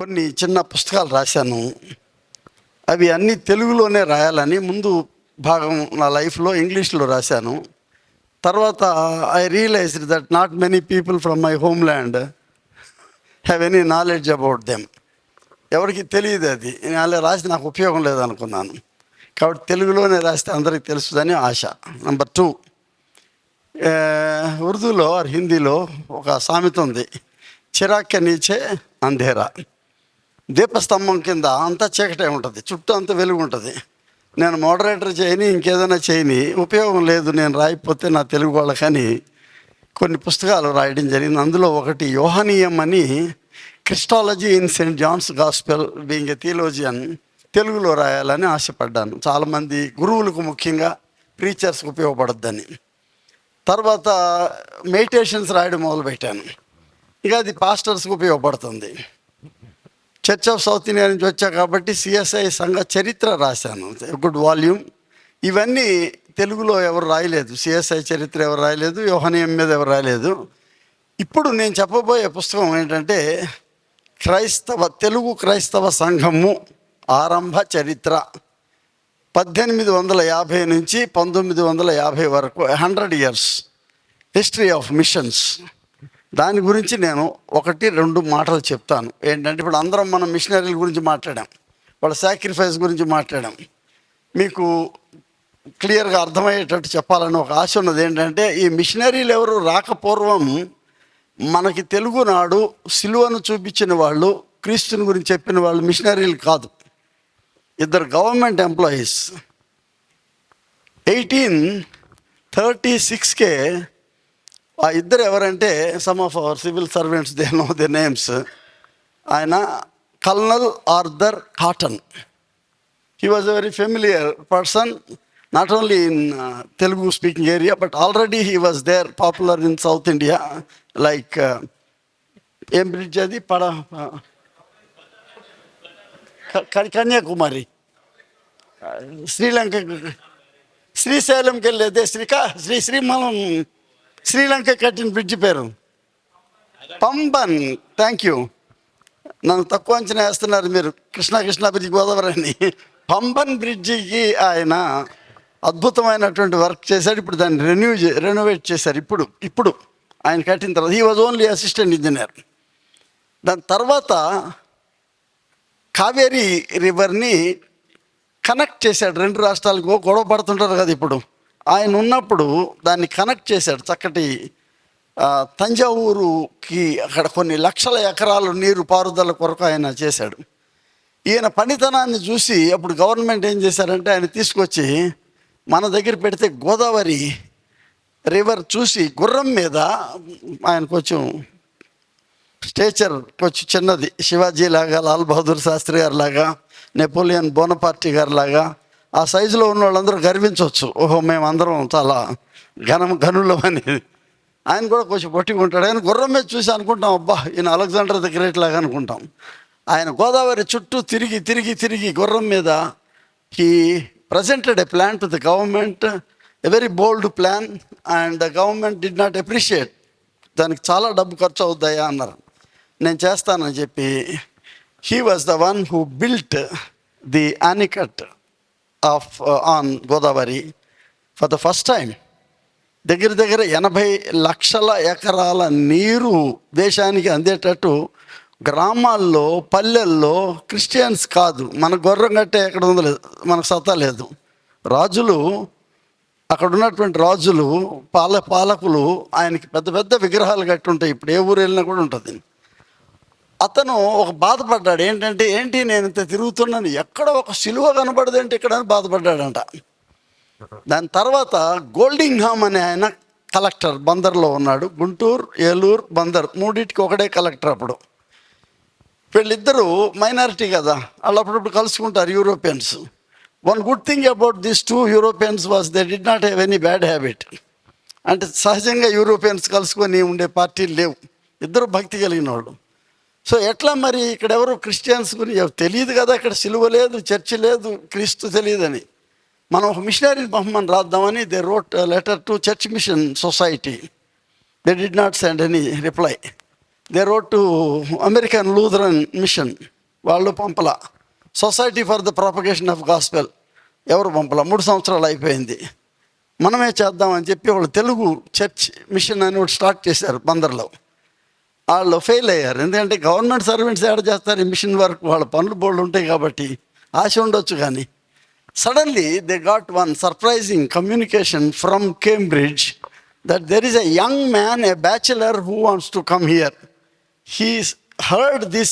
కొన్ని చిన్న పుస్తకాలు రాశాను. అవి అన్నీ తెలుగులోనే రాయాలని ముందు భాగం నా లైఫ్లో ఇంగ్లీష్లో రాశాను. తర్వాత I realised that not many people from my homeland have any knowledge about them. ఎవరికి తెలియదు, అది అలా రాసి నాకు ఉపయోగం లేదనుకున్నాను. కాబట్టి తెలుగులోనే రాస్తే అందరికీ తెలుస్తుందని ఆశ. నెంబర్ 2, ఉర్దూలో హిందీలో ఒక సామెత ఉంది, చిరాక్ కే నీచే అంధేరా. దీపస్తంభం కింద అంతా చీకటే ఉంటుంది, చుట్టూ అంతా వెలుగు ఉంటుంది. నేను మోడరేటర్ చేయని ఇంకేదైనా చేయని ఉపయోగం లేదు నేను రాయిపోతే నా తెలుగు వాళ్ళకని కొన్ని పుస్తకాలు రాయడం జరిగింది. అందులో ఒకటి యోహనీయం అని, Christology in Saint Johne's gospel being a theologian, తెలుగులో రాయాలని ఆశపడ్డాను. చాలామంది గురువులకు, ముఖ్యంగా ప్రీచర్స్కి ఉపయోగపడద్దని. తర్వాత మెడిటేషన్స్ రాయడం మొదలుపెట్టాను. ఇక అది పాస్టర్స్కి ఉపయోగపడుతుంది. చర్చ్ ఆఫ్ సౌత్ ఇండియా నుంచి వచ్చా కాబట్టి సిఎస్ఐ సంఘ చరిత్ర రాశాను, గుడ్ వాల్యూమ్. ఇవన్నీ తెలుగులో ఎవరు రాయలేదు. సిఎస్ఐ చరిత్ర ఎవరు రాయలేదు, యోహనీయం మీద ఎవరు రాయలేదు. ఇప్పుడు నేను చెప్పబోయే పుస్తకం ఏంటంటే తెలుగు క్రైస్తవ సంఘము ఆరంభ చరిత్ర 1850 నుంచి 1950 వరకు, 100 years హిస్టరీ ఆఫ్ మిషన్స్. దాని గురించి నేను 1-2 మాటలు చెప్తాను. ఏంటంటే ఇప్పుడు అందరం మనం మిషనరీల గురించి మాట్లాడాం, వాళ్ళ సాక్రిఫైస్ గురించి మాట్లాడాం. మీకు క్లియర్గా అర్థమయ్యేటట్టు చెప్పాలని ఒక ఆశ ఉన్నది. ఏంటంటే ఈ మిషనరీలు ఎవరు రాకపూర్వం మనకి తెలుగునాడు సిలువను చూపించిన వాళ్ళు, క్రీస్తుని గురించి చెప్పిన వాళ్ళు మిషనరీలు కాదు. 2 గవర్నమెంట్ ఎంప్లాయీస్ 1836కే. ఆ ఇద్దరు ఎవరంటే some of our civil servants, they know their names. ఆయన colonel Arthur Cotton. He was a very familiar person, not only in Telugu speaking area but already he was there popular in South India. Like ఏం bridge అది, కన్యాకుమారి, శ్రీలంక, శ్రీశైలంకి వెళ్ళేదే శ్రీమలం, శ్రీలంక కట్టిన bridge పేరు Pamban. Thank you. నన్ను తక్కువ అంచనా వేస్తున్నారు మీరు, కృష్ణా బ్రిడ్జి గోదావరి అని. పంబన్ బ్రిడ్జికి ఆయన అద్భుతమైనటువంటి వర్క్ చేశాడు. ఇప్పుడు దాన్ని రెనోవేట్ చేశారు. ఇప్పుడు ఆయన కట్టిన తర్వాత he was only assistant engineer. దాని తర్వాత కావేరీ రివర్ని కనెక్ట్ చేశాడు 2 రాష్ట్రాలకు. గొడవ పడుతుంటారు కదా ఇప్పుడు, ఆయన ఉన్నప్పుడు దాన్ని కనెక్ట్ చేశాడు. చక్కటి తంజావూరుకి అక్కడ కొన్ని లక్షల ఎకరాలు నీరు పారుదల కొరకు ఆయన చేశాడు. ఈయన పనితనాన్ని చూసి అప్పుడు గవర్నమెంట్ ఏం చేశారంటే ఆయన తీసుకొచ్చి మన దగ్గర పెడితే గోదావరి రివర్ చూసి గుర్రం మీద, ఆయన కొంచెం స్టేచర్ కొంచెం చిన్నది, శివాజీ లాగా, లాల్ బహదూర్ శాస్త్రి గారి లాగా, నెపోలియన్ బోనపార్టీ గారి లాగా ఆ సైజులో ఉన్న వాళ్ళందరూ గర్వించవచ్చు, ఓహో మేమందరం చాలా ఘనులం అనేది. ఆయన కూడా కొంచెం పొట్టిగా ఉంటాడు. ఆయన గుర్రం మీద చూసి అనుకుంటాం, అబ్బా ఈయన అలెగ్జాండర్ ది గ్రేట్ లాగా అనుకుంటాం. ఆయన గోదావరి చుట్టూ తిరిగి గుర్రం మీద he presented a plan to the government, a very bold plan, and the government did not appreciate. దానికి చాలా డబ్బు ఖర్చు అవుతాయా అన్నారు. నేను చేస్తానని చెప్పి he was the one who built the anicut on Godavari for the first time. దగ్గర 80 లక్షల ఎకరాల నీరు దేశానికి అందేటట్టు గ్రామాల్లో, పల్లెల్లో క్రిస్టియన్స్ కాదు, మన గొర్రెం కట్టే ఎక్కడ ఉందో లేదు, మనకు సత్తా లేదు. రాజులు, అక్కడ ఉన్నటువంటి రాజులు, పాలకులు ఆయనకి పెద్ద విగ్రహాలు కట్టి ఉంటాయి. ఇప్పుడు ఏ ఊరు వెళ్ళినా కూడా ఉంటుంది. అతను ఒక బాధపడ్డాడు. ఏంటి నేను ఇంత తిరుగుతున్నాను, ఎక్కడ ఒక సిలువ కనబడదేంటి ఇక్కడ అని బాధపడ్డాడంట. దాని తర్వాత గోల్డింగ్హామ్ అనే ఆయన కలెక్టర్, బందర్లో ఉన్నాడు. గుంటూరు, ఏలూరు, బందర్ మూడింటికి ఒకడే కలెక్టర్. అప్పుడు వీళ్ళిద్దరూ మైనారిటీ కదా, వాళ్ళు అప్పుడప్పుడు కలుసుకుంటారు Europeans. One good thing about these 2 Europeans was they did not have any bad habit. అంటే సహజంగా యూరోపియన్స్ కలుసుకొని ఉండే పార్టీలు లేవు, ఇద్దరు భక్తి కలిగిన వాళ్ళు. సో ఎట్లా మరి ఇక్కడ ఎవరు క్రిస్టియన్స్ గురించి తెలియదు కదా, ఇక్కడ సిలువ లేదు, చర్చి లేదు, క్రీస్తు తెలియదని. మనం ఒక మిషనరీ బహుమని రాద్దామని they wrote letter to church mission society. They did not send any reply. They wrote to American Lutheran mission, వాళ్ళు పంపల. Society for the propagation of gospel ఎవరు పంపల. 3 సంవత్సరాలు అయిపోయింది. మనమే చేద్దామని చెప్పి వాళ్ళు తెలుగు చర్చ్ మిషన్ అని ఒకటి స్టార్ట్ చేశారు బందర్లో. వాళ్ళు ఫెయిల్ అయ్యారు. ఎందుకంటే గవర్నమెంట్ సర్వెంట్స్ ఏడ చేస్తారు ఈ మిషన్ వర్క్, వాళ్ళ పనులు బోళ్ళు ఉంటాయి కాబట్టి ఆశ ఉండొచ్చు. కానీ suddenly they got one surprising communication from Cambridge that there is a young man, a bachelor, who wants to come here. He heard this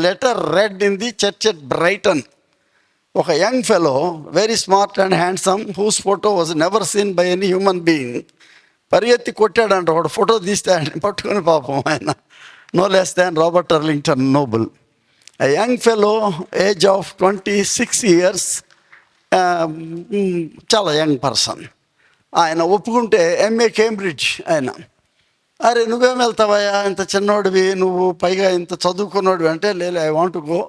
letter read in the church at Brighton. ఒక young fellow, very smart and handsome, whose photo was never seen by any human being. పరిగెత్తి కొట్టాడంట వాడు. Photo తీస్తే ఆయన పట్టుకొని పాపం ఆయన no less than Robert Arlington Noble. a young fellow, age of 26 years, చాలా యంగ్ పర్సన్. ఆయన ఒప్పుకుంటే ఎంఏ కేంబ్రిడ్జ్ ఆయన. అరే నువ్వేం వెళ్తావయ్యా, ఇంత చిన్నోడివి నువ్వు, పైగా ఇంత చదువుకున్నోడివి అంటే, లేదు ఐ వాంట్ గో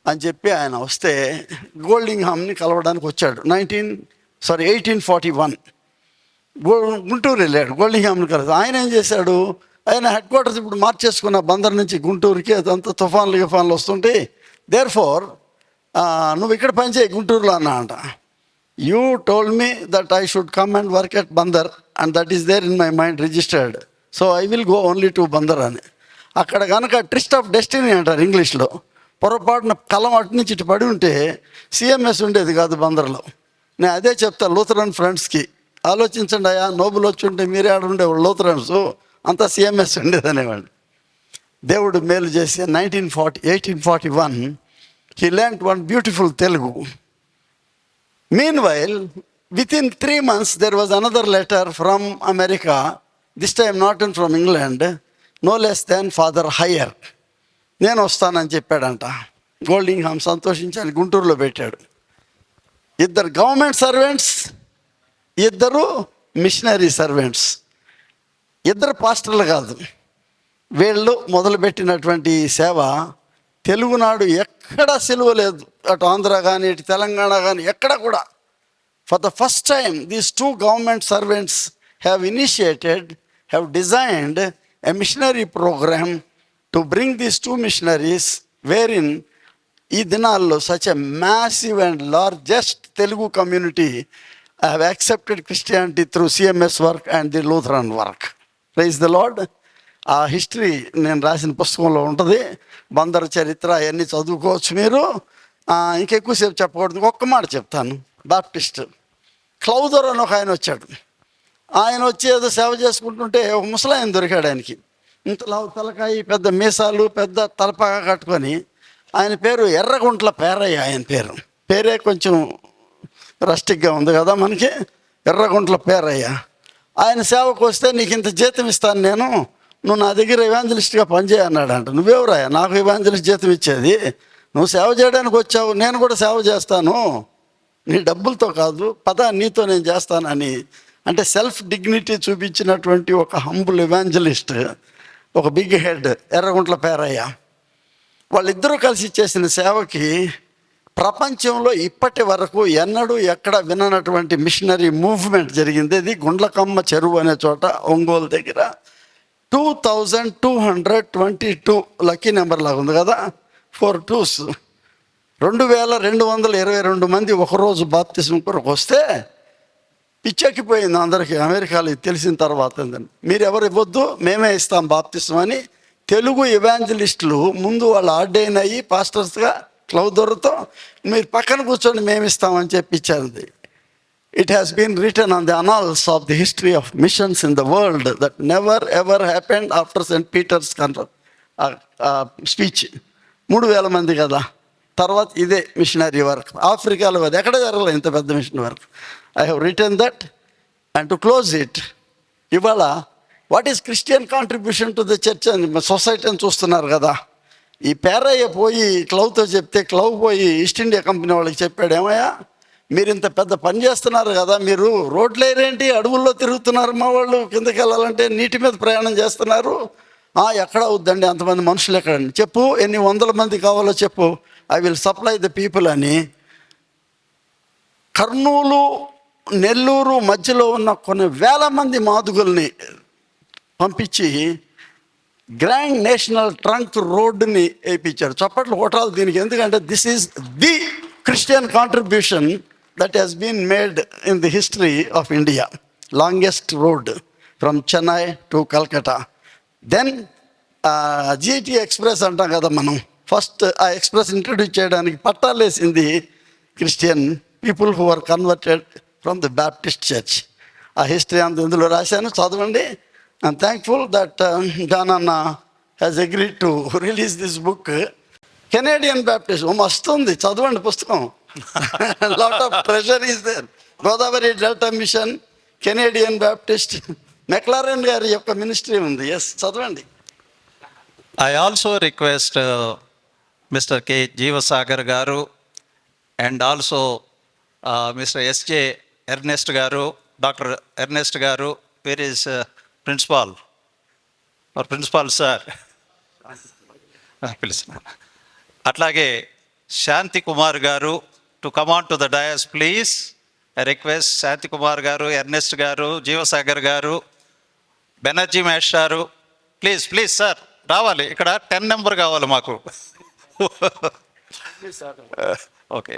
అని చెప్పి ఆయన వస్తే గోల్డింగ్హామ్ని కలవడానికి వచ్చాడు. 1841 గుంటూరు వెళ్ళాడు గోల్డింగ్హామ్ని కలిసి. ఆయన ఏం చేశాడు, ఆయన హెడ్ క్వార్టర్స్ ఇప్పుడు మార్చేసుకున్న బందర్ నుంచి గుంటూరుకి, అదంతా తుఫాన్లు వస్తుంటే, దేర్ ఫోర్ నువ్వు ఇక్కడ పనిచేయి గుంటూరులో అన్నా అంట. You told me that I should come and work at Bandar, and that is there in my mind registered. So I will go only to Bandar అని. అక్కడ కనుక ట్విస్ట్ ఆఫ్ డెస్టినీ అంటారు ఇంగ్లీష్లో. పొరపాటున కలం అటు నుంచి ఇటు పడి ఉంటే సిఎంఎస్ ఉండేది కాదు బందర్లో. నేను అదే చెప్తా లూథరన్ ఫ్రెండ్స్కి, ఆలోచించండి అయ్యా, నోబుల్ వచ్చి ఉంటే మీరే ఆడ ఉండేవాళ్ళు లూథరన్స్, అంతా సిఎంఎస్ ఉండేది అనేవాడు. దేవుడు మేలు చేసి 1841 he learnt one beautiful Telugu. Meanwhile, within 3 months, there was another letter from America, this time not from England, no less than Father Hyer. నేను వస్తానని చెప్పాడంట. గోల్డింగ్హామ్ సంతోషించాలి, గుంటూరులో పెట్టాడు. 2 గవర్నమెంట్ సర్వెంట్స్, 2 మిషనరీ సర్వెంట్స్, 2 పాస్టర్లు కాదు. వీళ్ళు మొదలుపెట్టినటువంటి సేవ తెలుగునాడు ఎక్కడ సెలవు లేదు. అటు ఆంధ్ర కానీ ఇటు తెలంగాణ కానీ ఎక్కడ కూడా. For the first time these 2 government servants have designed a missionary programme to bring these 2 missionaries where in ఈ దినాల్లో such a massive and largest Telugu community have accepted Christianity through CMS work and the Lutheran work. Praise the Lord. ఆ history నేను రాసిన పుస్తకంలో ఉంటుంది. బందరు చరిత్ర అవన్నీ చదువుకోవచ్చు మీరు. ఇంకెక్కువసేపు చెప్పకూడదు, ఒక్క మాట చెప్తాను. బాప్టిస్ట్ క్లౌదర్ అని ఒక ఆయన వచ్చాడు. ఆయన వచ్చి ఏదో సేవ చేసుకుంటుంటే ఒక ముసలాయన దొరికాడు ఆయనకి. ఇంతలా తలకాయ, పెద్ద మీసాలు, పెద్ద తలపాగా కట్టుకొని. ఆయన పేరు ఎర్రగుంట్ల పేరయ్య. ఆయన పేరే కొంచెం రస్టిక్గా ఉంది కదా మనకి. ఎర్రగుంట్ల పేరయ్య. ఆయన సేవకు వస్తే నీకు ఇంత జీతం ఇస్తాను నేను, నువ్వు నా దగ్గర ఇవాంజలిస్ట్గా పనిచేయ అన్నాడంట. నువ్వెవరా నాకు ఇవాంజలిస్ట్ జీతం ఇచ్చేది, నువ్వు సేవ చేయడానికి వచ్చావు, నేను కూడా సేవ చేస్తాను, నీ డబ్బులతో కాదు, పద నీతో నేను చేస్తానని. అంటే సెల్ఫ్ డిగ్నిటీ చూపించినటువంటి ఒక హంబుల్ ఇవాంజలిస్ట్, ఒక బిగ్ హెడ్ ఎర్రగుంట్ల పేరయ్య. వాళ్ళిద్దరూ కలిసి చేసిన సేవకి ప్రపంచంలో ఇప్పటి వరకు ఎన్నడూ ఎక్కడ విననటువంటి మిషనరీ మూవ్మెంట్ జరిగింది. అది గుండ్లకమ్మ చెరువు అనే చోట, ఒంగోలు దగ్గర. 2222 లక్కీ నెంబర్ లాగా ఉంది కదా, 4 2s. 2222 మంది ఒకరోజు బాప్తిజం కొరకు వస్తే పిచ్చెక్కిపోయింది అందరికీ. అమెరికాలో తెలిసిన తర్వాత మీరు ఎవరు ఇవ్వద్దు, మేమే ఇస్తాం బాప్తిజం అని తెలుగు ఇవాంజలిస్టులు ముందు వాళ్ళు ఆర్డైన్ అయ్యి పాస్టర్స్గా క్లౌదర్తో, మీరు పక్కన కూర్చొని మేము ఇస్తామని చెప్పి ఇచ్చారు. It has been written on the annals of the history of missions in the world that never ever happened after St. Peter's speech. 3000 మంది కదా. తర్వాత ఇదే మిషనరీ వర్క్ ఆఫ్రికాలో అది ఎక్కడ జరగలేదు ఇంత పెద్ద mission work. I have written that. And to close it, ఇవాళ what is Christian contribution to the church అని సొసైటీ అని చూస్తున్నారు కదా. ఈ పేరయ్య పోయి క్లౌతో చెప్తే, క్లౌ పోయి ఈస్ట్ ఇండియా కంపెనీ వాళ్ళకి చెప్పాడు, ఏమయ్యా మీరు ఇంత పెద్ద పని చేస్తున్నారు కదా, మీరు రోడ్లు ఏరేంటి, అడవుల్లో తిరుగుతున్నారు, మా వాళ్ళు కిందకి వెళ్ళాలంటే నీటి మీద ప్రయాణం చేస్తున్నారు, ఎక్కడ అవుద్దండి అంతమంది మనుషులు ఎక్కడండి, చెప్పు ఎన్ని 100 మంది కావాలో చెప్పు, I will supply the people అని. కర్నూలు నెల్లూరు మధ్యలో ఉన్న కొన్ని వేల మంది మాదుగుల్ని పంపించి గ్రాండ్ నేషనల్ ట్రంక్ రోడ్డుని వేయించాడు. చప్పట్లు కొట్టాలి దీనికి, ఎందుకంటే this is the Christian contribution that has been made in the history of India. Longest road from Chennai to Calcutta. Then GT express అంటాం కదా మనం, ఫస్ట్ ఆ ఎక్స్ప్రెస్ ఇంట్రడ్యూస్ చేయడానికి పట్టాలేసింది Christian people who are converted from the Baptist church. ఆ history అంత ఇందులో రాశాను, చదవండి. ఐఎమ్ థ్యాంక్ఫుల్ దట్ జాన్ అన్న has agreed to release this book. Canadian Baptist మస్తు ఉంది, చదవండి పుస్తకం. Lot of treasure is there. Godavari delta mission, Canadian Baptist, McLaren గారి యొక్క మినిస్ట్రీ ఉంది. ఎస్, చదవండి. I also request Mr. K. Jeevasagar Garu and also Mr. S.J. Ernest Garu, Dr. Ernest Garu. Where is principal or principal sir? Please. అట్లాగే Shanti Kumar garu to come on to the dais please. I request Shanti Kumar garu, Ernest గారు, జీవసాగర్ గారు, బెనర్జీ మేస్టారు, please please sir రావాలి. ఇక్కడ 10 number కావాలి మాకు. Okay.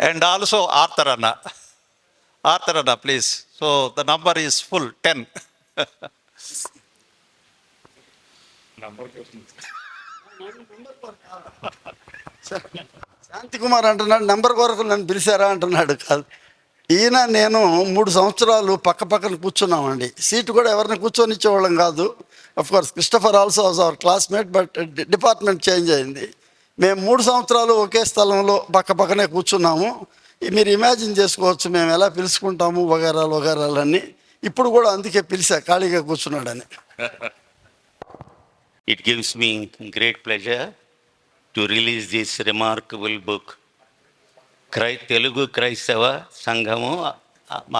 And also Arthur అన్న please. So the number is full 10. శాంతి కుమార్ అంటున్నాడు నెంబర్ కొరకు నన్ను పిలిచారా అంటున్నాడు. కాదు, ఈయన నేను 3 సంవత్సరాలు పక్క పక్కన కూర్చున్నామండి. సీటు కూడా ఎవరిని కూర్చొని ఇచ్చేవాళ్ళం కాదు. Course Christopher also was our classmate, but department change అయింది. మేము 3 సంవత్సరాలు ఒకే స్థలంలో పక్క పక్కనే కూర్చున్నాము. మీరు ఇమాజిన్ చేసుకోవచ్చు మేము ఎలా పిలుచుకుంటాము వగేరాలన్నీ. ఇప్పుడు కూడా అందుకే పిలిచా, ఖాళీగా కూర్చున్నాడని. It gives me great pleasure to release this remarkable book, Telugu Kraistava Sanghamu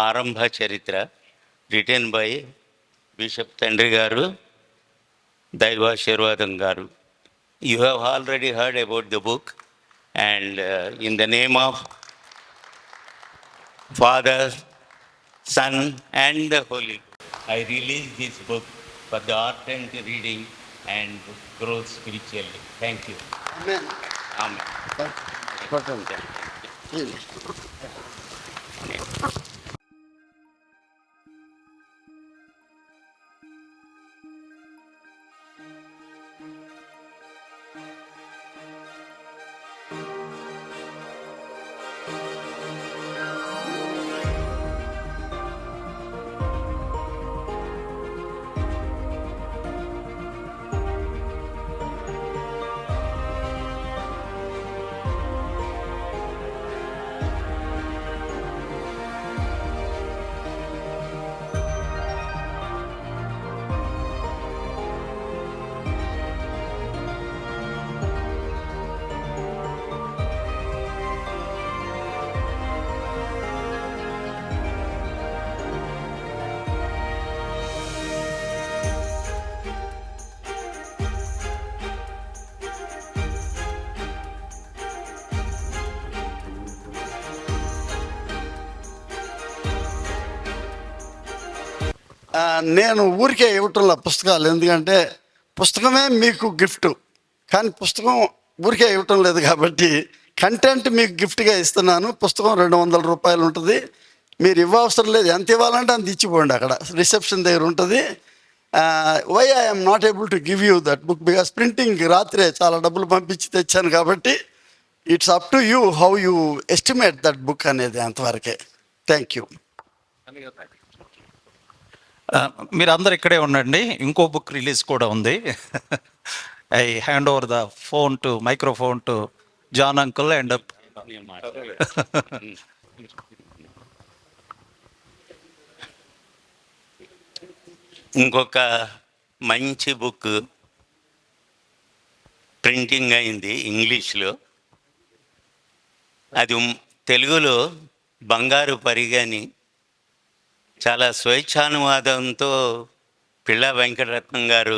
Arambha Charitra, written by Bishop Tandri Garu, Daiva Shervadam Garu. You have already heard about the book, and in the name of Father, Son, and the Holy Ghost, I release this book for the ardent reading and growth spiritually. Thank you. Amen. Amen. నేను ఊరికే ఇవ్వటంలో పుస్తకాలు, ఎందుకంటే పుస్తకమే మీకు gift, కానీ పుస్తకం ఊరికే ఇవ్వటం లేదు కాబట్టి కంటెంట్ మీకు గిఫ్ట్గా ఇస్తున్నాను. పుస్తకం 200 రూపాయలు ఉంటుంది. మీరు ఇవ్వవసరం లేదు, ఎంత ఇవ్వాలంటే అంత ఇచ్చిపోండి, అక్కడ రిసెప్షన్ దగ్గర ఉంటుంది. Why I'm not able to give you that book because printing రాత్రే చాలా డబ్బులు పంపించి తెచ్చాను కాబట్టి it's up to you how you estimate that book అనేది, అంతవరకే. Thank you. మీరు అందరు ఇక్కడే ఉండండి, ఇంకో బుక్ రిలీజ్ కూడా ఉంది. I hand over the microphone to John uncle and ఇంకొక మంచి బుక్ ప్రింటింగ్ అయింది ఇంగ్లీష్లో. అది తెలుగులో బంగారు పరిగని చాలా స్వేచ్ఛానువాదంతో పిళ్ళ వెంకటరత్నం గారు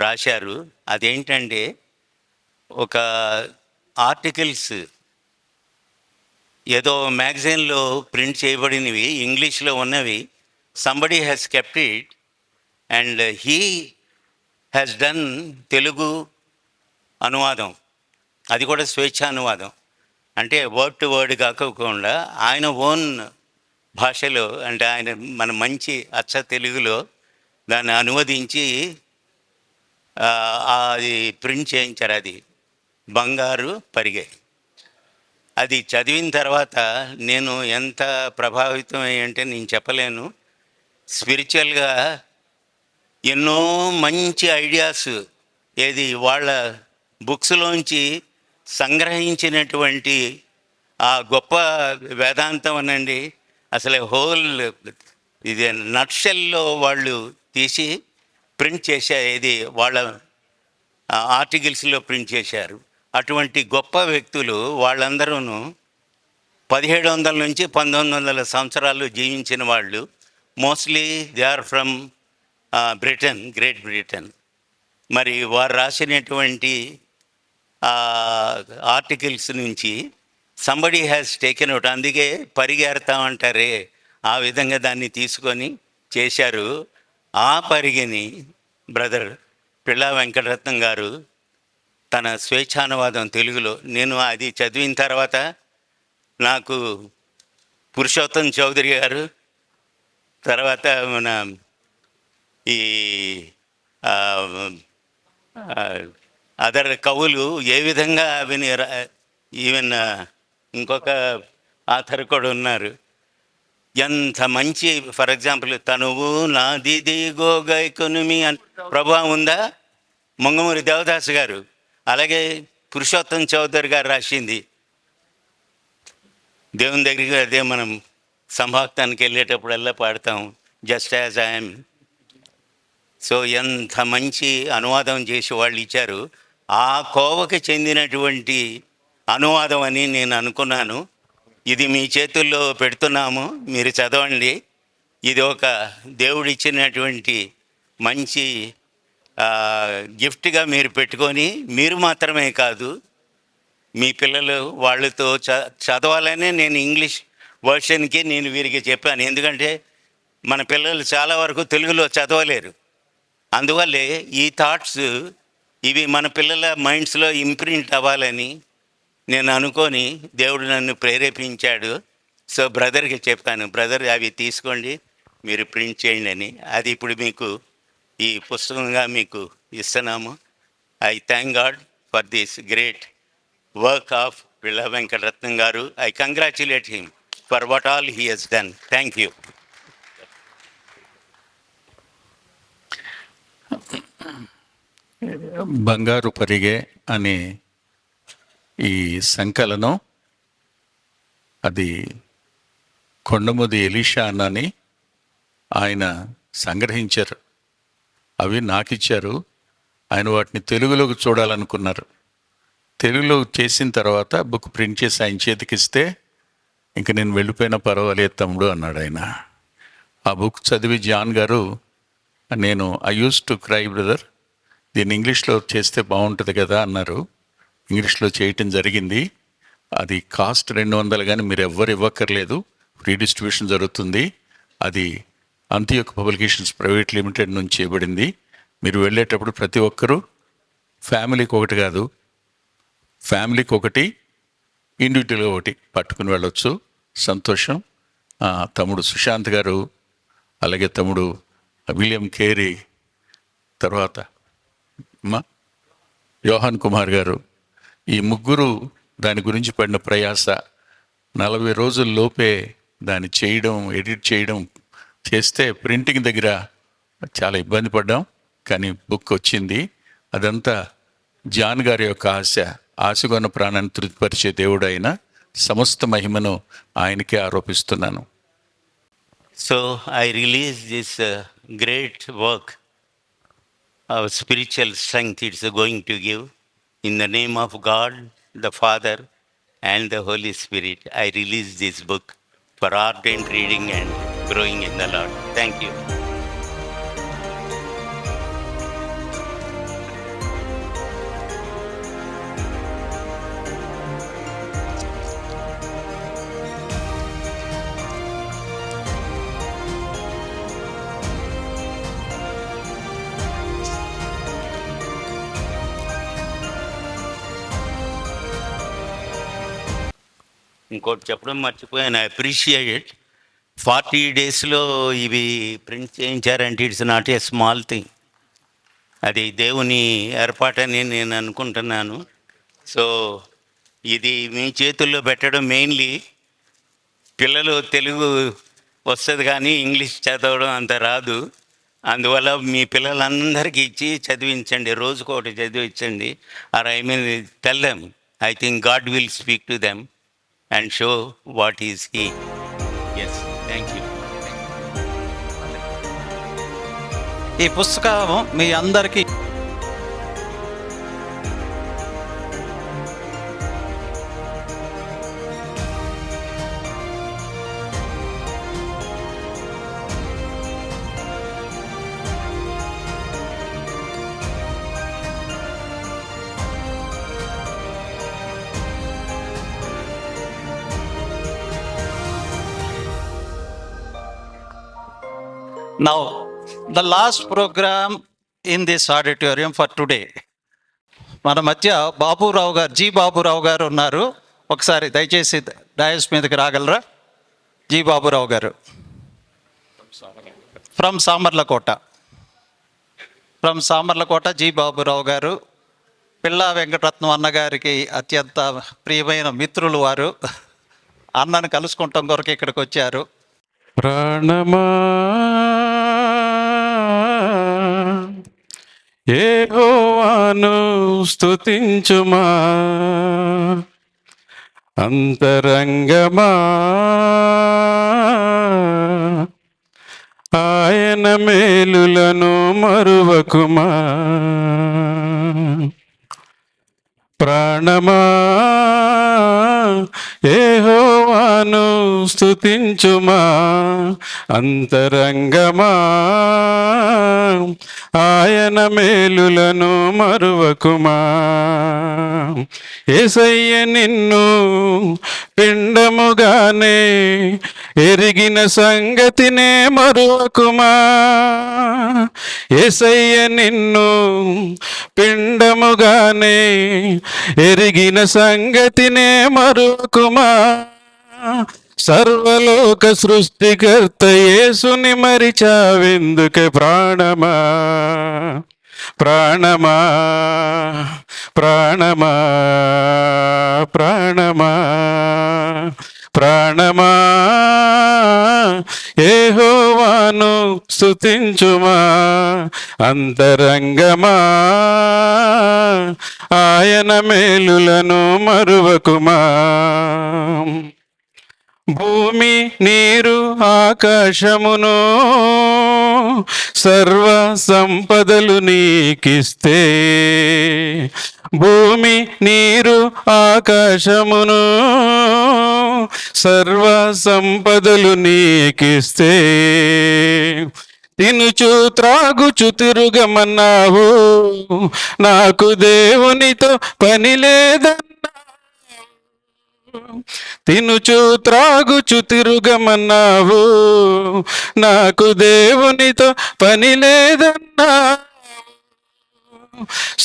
రాశారు. అదేంటంటే ఒక ఆర్టికల్స్ ఏదో మ్యాగజైన్లో ప్రింట్ చేయబడినవి, ఇంగ్లీష్లో ఉన్నవి. Somebody has kept it and he has done Telugu అనువాదం, అది కూడా స్వేచ్ఛానువాదం. అంటే వర్డ్ టు వర్డ్ కాకుండా ఆయన ఓన్ భాషలో, అంటే ఆయన మన మంచి అచ్చ తెలుగులో దాన్ని అనువదించి అది ప్రింట్ చేయించారు. అది బంగారు పరిగె. అది చదివిన తర్వాత నేను ఎంత ప్రభావితం అయ్యంటే నేను చెప్పలేను. స్పిరిచువల్గా ఎన్నో మంచి ఐడియాస్ ఏది వాళ్ళ బుక్స్లోంచి సంగ్రహించినటువంటి ఆ గొప్ప వేదాంతం అనండి, అసలు హోల్ ఇది నట్షెల్లో వాళ్ళు తీసి ప్రింట్ చేశారు. ఇది వాళ్ళ ఆర్టికల్స్లో ప్రింట్ చేశారు. అటువంటి గొప్ప వ్యక్తులు వాళ్ళందరూ 1700 నుంచి 1900 సంవత్సరాలు జీవించిన వాళ్ళు. Mostly they are from Britain, Great Britain. మరి వారు రాసినటువంటి ఆర్టికల్స్ నుంచి సంబడి హ్యాస్ టేకెన్ అవుట్. అందుకే పరిగెడతామంటారే, ఆ విధంగా దాన్ని తీసుకొని చేశారు. ఆ పరిగిని బ్రదర్ పిళ్ళా వెంకటరత్నం గారు తన స్వేచ్ఛానువాదం తెలుగులో, నేను అది చదివిన తర్వాత నాకు పురుషోత్తం చౌదరి గారు, తర్వాత మన ఈ అదర్ కవులు ఏ విధంగా విని, ఈవెన్ ఇంకొక ఆథర్ కూడా ఉన్నారు, ఎంత మంచి, ఫర్ ఎగ్జాంపుల్ తనువు నాది దిగో గైకొనుమి అని ప్రభావం ఉందా మొంగమూరి దేవదాస్ గారు. అలాగే పురుషోత్తం చౌదరి గారు రాసింది దేవుని దగ్గరికి. అదే మనం సంభాక్తానికి వెళ్ళేటప్పుడల్లా పాడతాం, జస్ట్ యాజ్ ఐఎమ్. సో ఎంత మంచి అనువాదం చేసి వాళ్ళు ఇచ్చారు. ఆ కోవకి చెందినటువంటి అనువాదం అని నేను అనుకున్నాను. ఇది మీ చేతుల్లో పెడుతున్నాము, మీరు చదవండి. ఇది ఒక దేవుడిచ్చినటువంటి మంచి గిఫ్ట్గా మీరు పెట్టుకొని, మీరు మాత్రమే కాదు మీ పిల్లలు వాళ్ళతో చదవాలనే నేను ఇంగ్లీష్ వర్షన్కి నేను వీరికి చెప్పాను. ఎందుకంటే మన పిల్లలు చాలా వరకు తెలుగులో చదవలేరు. అందువల్లే ఈ థాట్స్ ఇవి మన పిల్లల మైండ్స్లో ఇంప్రింట్ అవ్వాలని నేను అనుకొని దేవుడు నన్ను ప్రేరేపించాడు. సో బ్రదర్కి చెప్పాను, బ్రదర్ అవి తీసుకోండి మీరు ప్రింట్ చేయండి అని. అది ఇప్పుడు మీకు ఈ పుస్తకంగా మీకు ఇస్తున్నాము. I thank God for this great work of Pilla Venkataratnam garu. I congratulate him for what all he has done. Thank you. బంగారు పరిగె అనే ఈ సంకలనం అది కొండముది ఎలీషా అన్నని ఆయన సంగ్రహించారు. అవి నాకు ఇచ్చారు. ఆయన వాటిని తెలుగులోకి చూడాలనుకున్నారు. తెలుగులో చేసిన తర్వాత బుక్ ప్రింట్ చేసి ఆయన చేతికిస్తే, ఇంక నేను వెళ్ళిపోయినా పర్వాలేదు తమ్ముడు అన్నాడు ఆయన. ఆ బుక్ చదివి జాన్ గారు, నేను I use to cry brother, దీన్ని ఇంగ్లీష్లో చేస్తే బాగుంటుంది కదా అన్నారు. ఇంగ్లీష్లో చేయటం జరిగింది. అది కాస్ట్ 200 కానీ మీరు ఎవ్వరు ఇవ్వక్కర్లేదు, ఫ్రీ డిస్ట్రిబ్యూషన్ జరుగుతుంది. అది అంత్యోక్ పబ్లికేషన్స్ ప్రైవేట్ లిమిటెడ్ నుంచి చేయబడింది. మీరు వెళ్ళేటప్పుడు ప్రతి ఒక్కరూ ఫ్యామిలీకి ఒకటి కాదు, ఫ్యామిలీకి ఒకటి, ఇండివిజువల్గా ఒకటి పట్టుకుని వెళ్ళొచ్చు. సంతోషం. తమ్ముడు సుశాంత్ గారు, అలాగే తమ్ముడు విలియం కేరీ, తర్వాత యోహాన్ కుమార్ గారు, ఈ ముగ్గురు దాని గురించి పడిన ప్రయాస 40 రోజుల్లోపే దాన్ని చేయడం, ఎడిట్ చేయడం చేస్తే ప్రింటింగ్ దగ్గర చాలా ఇబ్బంది పడ్డాం, కానీ బుక్ వచ్చింది. అదంతా జాన్ గారి యొక్క ఆశగొన్న ప్రాణాన్ని తృప్తిపరిచే దేవుడు అయిన సమస్త మహిమను ఆయనకే ఆరోపిస్తున్నాను. So I release this great work of spiritual strength it's going to give in the name of God the Father and the Holy Spirit. I release this book for ardent reading and growing in the Lord. Thank you. ఇంకోటి చెప్పడం మర్చిపోయాను, appreciate 40 డేస్లో ఇవి print చేయించారంటే it's not a small thing. అది దేవుని ఏర్పాటని నేను అనుకుంటున్నాను. సో ఇది మీ చేతుల్లో పెట్టడం మెయిన్లీ పిల్లలు తెలుగు వస్తుంది కానీ ఇంగ్లీష్ చదవడం అంత రాదు. అందువల్ల మీ పిల్లలందరికీ ఇచ్చి చదివించండి, రోజుకోటి చదివించండి. Or I mean tell them, I think God will speak to them and show what is he. Yes, thank you. ఈ పుస్తకం మీ అందరికీ Now, the last program in this auditorium for today. మన మధ్య బాబురావు గారు, జి బాబురావు గారు ఉన్నారు. ఒకసారి దయచేసి డయాస్ మీదకి రాగలరా? జి బాబురావు గారు ఫ్రమ్ సామర్లకోట. జి బాబురావు గారు పిల్లా వెంకటరత్నం అన్నగారికి అత్యంత ప్రియమైన మిత్రులు వారు. అన్నను కలుసుకుంటాం కొరకు ఇక్కడికి వచ్చారు. ప్రాణమా యెహోవాను స్తుతించుమా, అంతరంగమా ఆయన మేలులను మరువకుమా. ప్రాణమా యెహోవాను స్తుతించుమా, అంతరంగమా ఆయన మేలులను మరువకుమా. యేసయ్య నిన్ను పిండముగానే ఎరిగిన సంగతినే మరువకుమా. యేసయ్య నిన్ను పిండముగానే ఎరిగిన సంగతినే మరువకుమా. సర్వలోక సృష్టికర్త యేసుని మరిచావెందుకే ప్రాణమా. ప్రాణమా ప్రాణమా ప్రాణమా ప్రాణమా యెహోవాను స్తుతించుమా, అంతరంగమా ఆయన మేలులను మరువకుమా. భూమి నీరు ఆకాశమును సర్వ సంపదలు నీకిస్తే, భూమి నీరు ఆకాశమును సర్వ సంపదలు నీకిస్తే, తినుచు త్రాగుచు తిరుగమన్నావు, నాకు దేవునితో పని లేదన్నా. తినుచు త్రాగుచు తిరుగమన్నావు, నాకు దేవునితో పని లేదన్నా.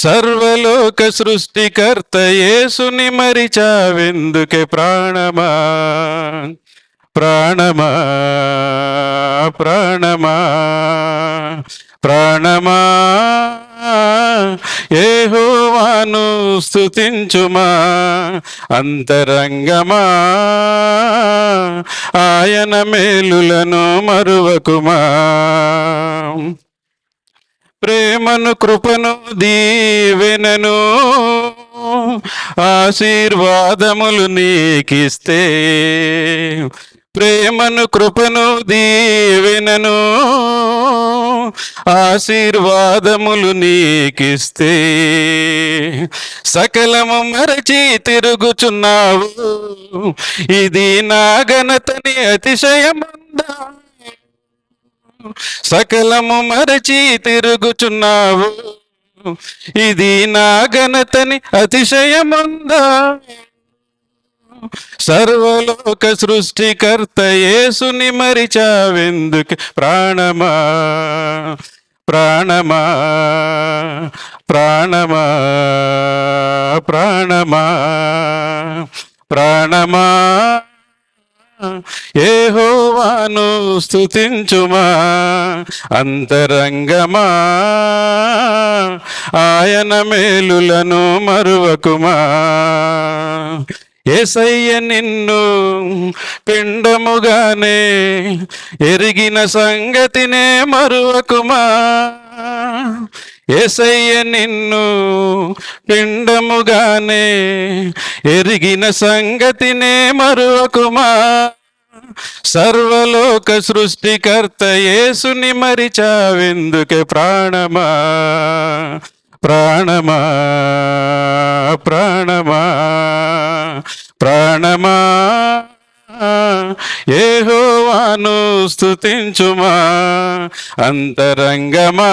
సర్వలోక సృష్టికర్త యేసుని మరిచావెందుకే ప్రాణమా. ప్రాణమా ప్రాణమా ప్రాణమా యెహోవాను స్తుతించుమా, అంతరంగమా ఆయన మేలులను మరువకుమా. ప్రేమను కృపను దీవెనను ఆశీర్వాదములు నీకిస్తే, ప్రేమను కృపను దీవెనను ఆశీర్వాదములు నీకిస్తే, సకలము మరచి తిరుగుచున్నావు, ఇది నా ఘనతని అతిశయమందా. సకలము మరచి తిరుగుచున్నావు, ఇది నా ఘనతని అతిశయమందా. సర్వలోక సృష్టికర్త యేసుని మరిచావెందుకు ప్రాణమా. ప్రాణమా ప్రాణమా ప్రాణమా ప్రాణమా యెహోవాను స్తుతించుమా, అంతరంగమా ఆయన మేలులను మరువకుమా. యేసయ్య నిన్ను పిండముగానే ఎరిగిన సంగతినే మరువకుమా. యేసయ్య నిన్ను పిండముగానే ఎరిగిన సంగతినే మరువకుమా. సర్వలోక సృష్టికర్త యేసుని మరిచావెందుకే ప్రాణమా, ప్రాణమా, ప్రాణమా, ప్రాణమా యెహోవాను స్తుతించుమా, అంతరంగమా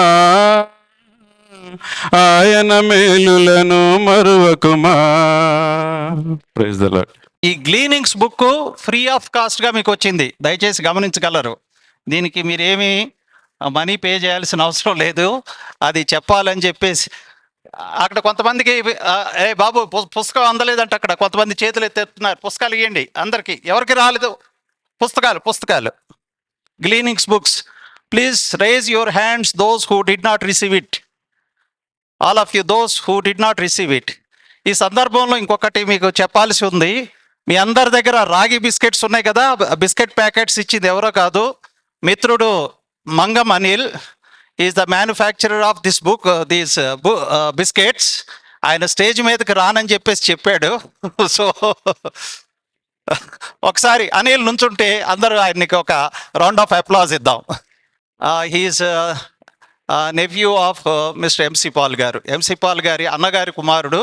ఆయన మేలులను మరువకుమా. Praise the Lord. ఈ గ్లీనింగ్స్ బుక్ ఫ్రీ ఆఫ్ కాస్ట్గా మీకు వచ్చింది, దయచేసి గమనించగలరు. దీనికి మీరేమీ మనీ పే చేయాల్సిన అవసరం లేదు. అది చెప్పాలని చెప్పేసి అక్కడ కొంతమందికి ఏ బాబు పుస్తకం అందలేదంటే అక్కడ కొంతమంది చేతులు ఎత్తేస్తున్నారు. పుస్తకాలు ఇవ్వండి అందరికీ, ఎవరికి రాలేదు పుస్తకాలు gleanings books. Please raise your hands those who did not receive it, all of you those who did not receive it. ఈ సందర్భంలో ఇంకొకటి మీకు చెప్పాల్సి ఉంది. మీ అందరి దగ్గర రాగి బిస్కెట్స్ ఉన్నాయి కదా, బిస్కెట్ ప్యాకెట్స్ ఇచ్చింది ఎవరో కాదు, మిత్రుడు Mangam Anil is the manufacturer of this book, these biscuits. ఆయన స్టేజ్ మీదకి రానని చెప్పేసి చెప్పాడు. సో ఒకసారి అనిల్ నుంచుంటే అందరూ ఆయనకి ఒక రౌండ్ ఆఫ్ అప్లాజ్ ఇద్దాం. He is nephew of mister MC Paul గారు. ఎంసీ పాల్ గారి అన్నగారి కుమారుడు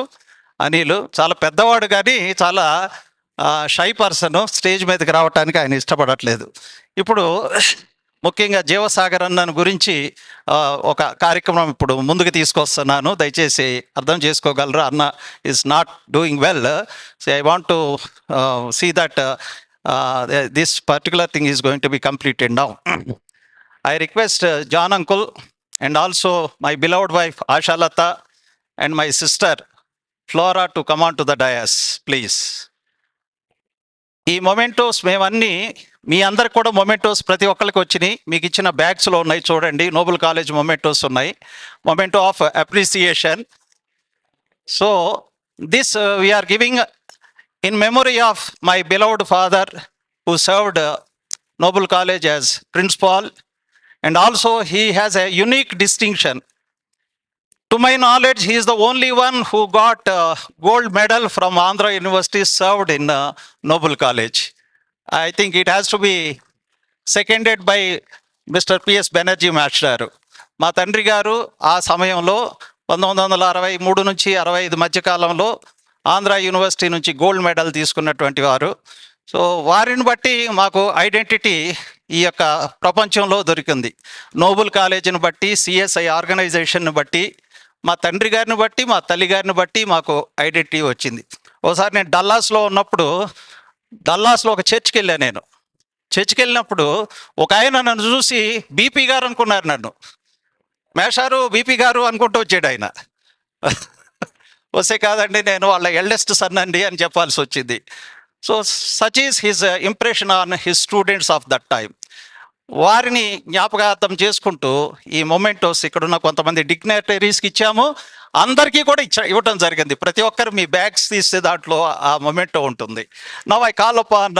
అనిల్. చాలా పెద్దవాడు కానీ చాలా షై పర్సన్, స్టేజ్ మీదకి రావడానికి ఆయన ఇష్టపడట్లేదు. ఇప్పుడు ముఖ్యంగా జీవసాగర్ అన్నను గురించి ఒక కార్యక్రమం ఇప్పుడు ముందుకు తీసుకొస్తున్నాను, దయచేసి అర్థం చేసుకోగలరు. అన్న is not doing well, so I want to see that this particular thing is going to be completed now. I request John uncle and also my beloved wife Ashalata and my sister Flora to come on to the dais, please. ఈ mementos మేమన్నీ మీ అందరికి కూడా mementos ప్రతి ఒక్కరికి వచ్చినాయి. మీకు ఇచ్చిన బ్యాగ్స్లో ఉన్నాయి చూడండి, నోబుల్ కాలేజ్ మొమెంటోస్ ఉన్నాయి, memento of appreciation. So this we are giving in memory of my beloved father who served Noble College as principal. And also he has a unique distinction. To my knowledge, he is the only one who got gold medal from Andhra University served in Noble College. I think it has to be seconded by Mr. P.S. Banerjee Master. మా తండ్రి గారు ఆ సమయంలో 1963 నుంచి 65 మధ్యకాలంలో Andhra university నుంచి gold medal తీసుకున్నటువంటి వారు. సో వారిని బట్టి మాకు ఐడెంటిటీ ఈ యొక్క ప్రపంచంలో దొరికింది. నోబుల్ కాలేజీని బట్టి, సిఎస్ఐ ఆర్గనైజేషన్ని బట్టి, మా తండ్రి గారిని బట్టి, మా తల్లి గారిని బట్టి మాకు ఐడెంటిటీ వచ్చింది. ఒకసారి నేను డల్లాస్లో ఉన్నప్పుడు, డల్లాస్లో ఒక చర్చ్కి వెళ్ళాను. నేను చర్చ్కి వెళ్ళినప్పుడు ఒక ఆయన నన్ను చూసి బీపీ గారు అనుకున్నారు, నన్ను మేషారు బీపీ గారు అనుకుంటూ వచ్చాడు ఆయన. వస్తే కాదండి, నేను వాళ్ళ ఎల్డెస్ట్ సన్ అండి అని చెప్పాల్సి వచ్చింది. So such is his impression on his students of that time. వారిని జ్ఞాపకార్థం చేసుకుంటూ ఈ మొమెంటోస్ ఇక్కడున్న కొంతమంది డిగ్నేటరీస్కి ఇచ్చాము, అందరికీ కూడా ఇవ్వటం జరిగింది. ప్రతి ఒక్కరు మీ బ్యాగ్స్ తీస్తే దాంట్లో ఆ మొమెంటో ఉంటుంది. Now I call upon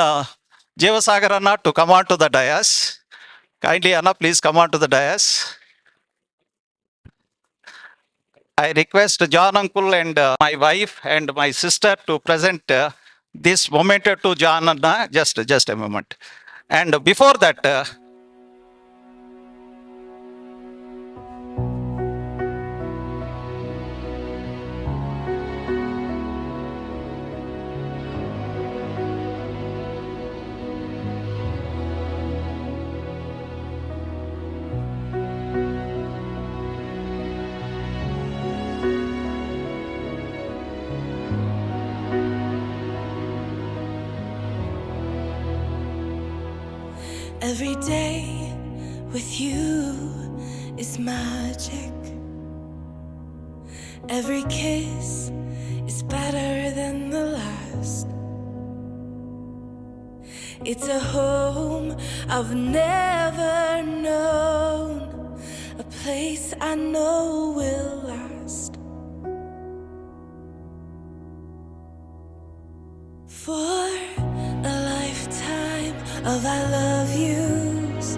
Jeevasagar అన్న to come on to the dais. Kindly అన్న, please come on to the dais. I request John uncle and my wife and my sister to present this memento to John Anna. Just a moment. And before that, Every day with you is magic. Every kiss is better than the last. It's a home I've never known, a place I know will last. For a lifetime of I love yous,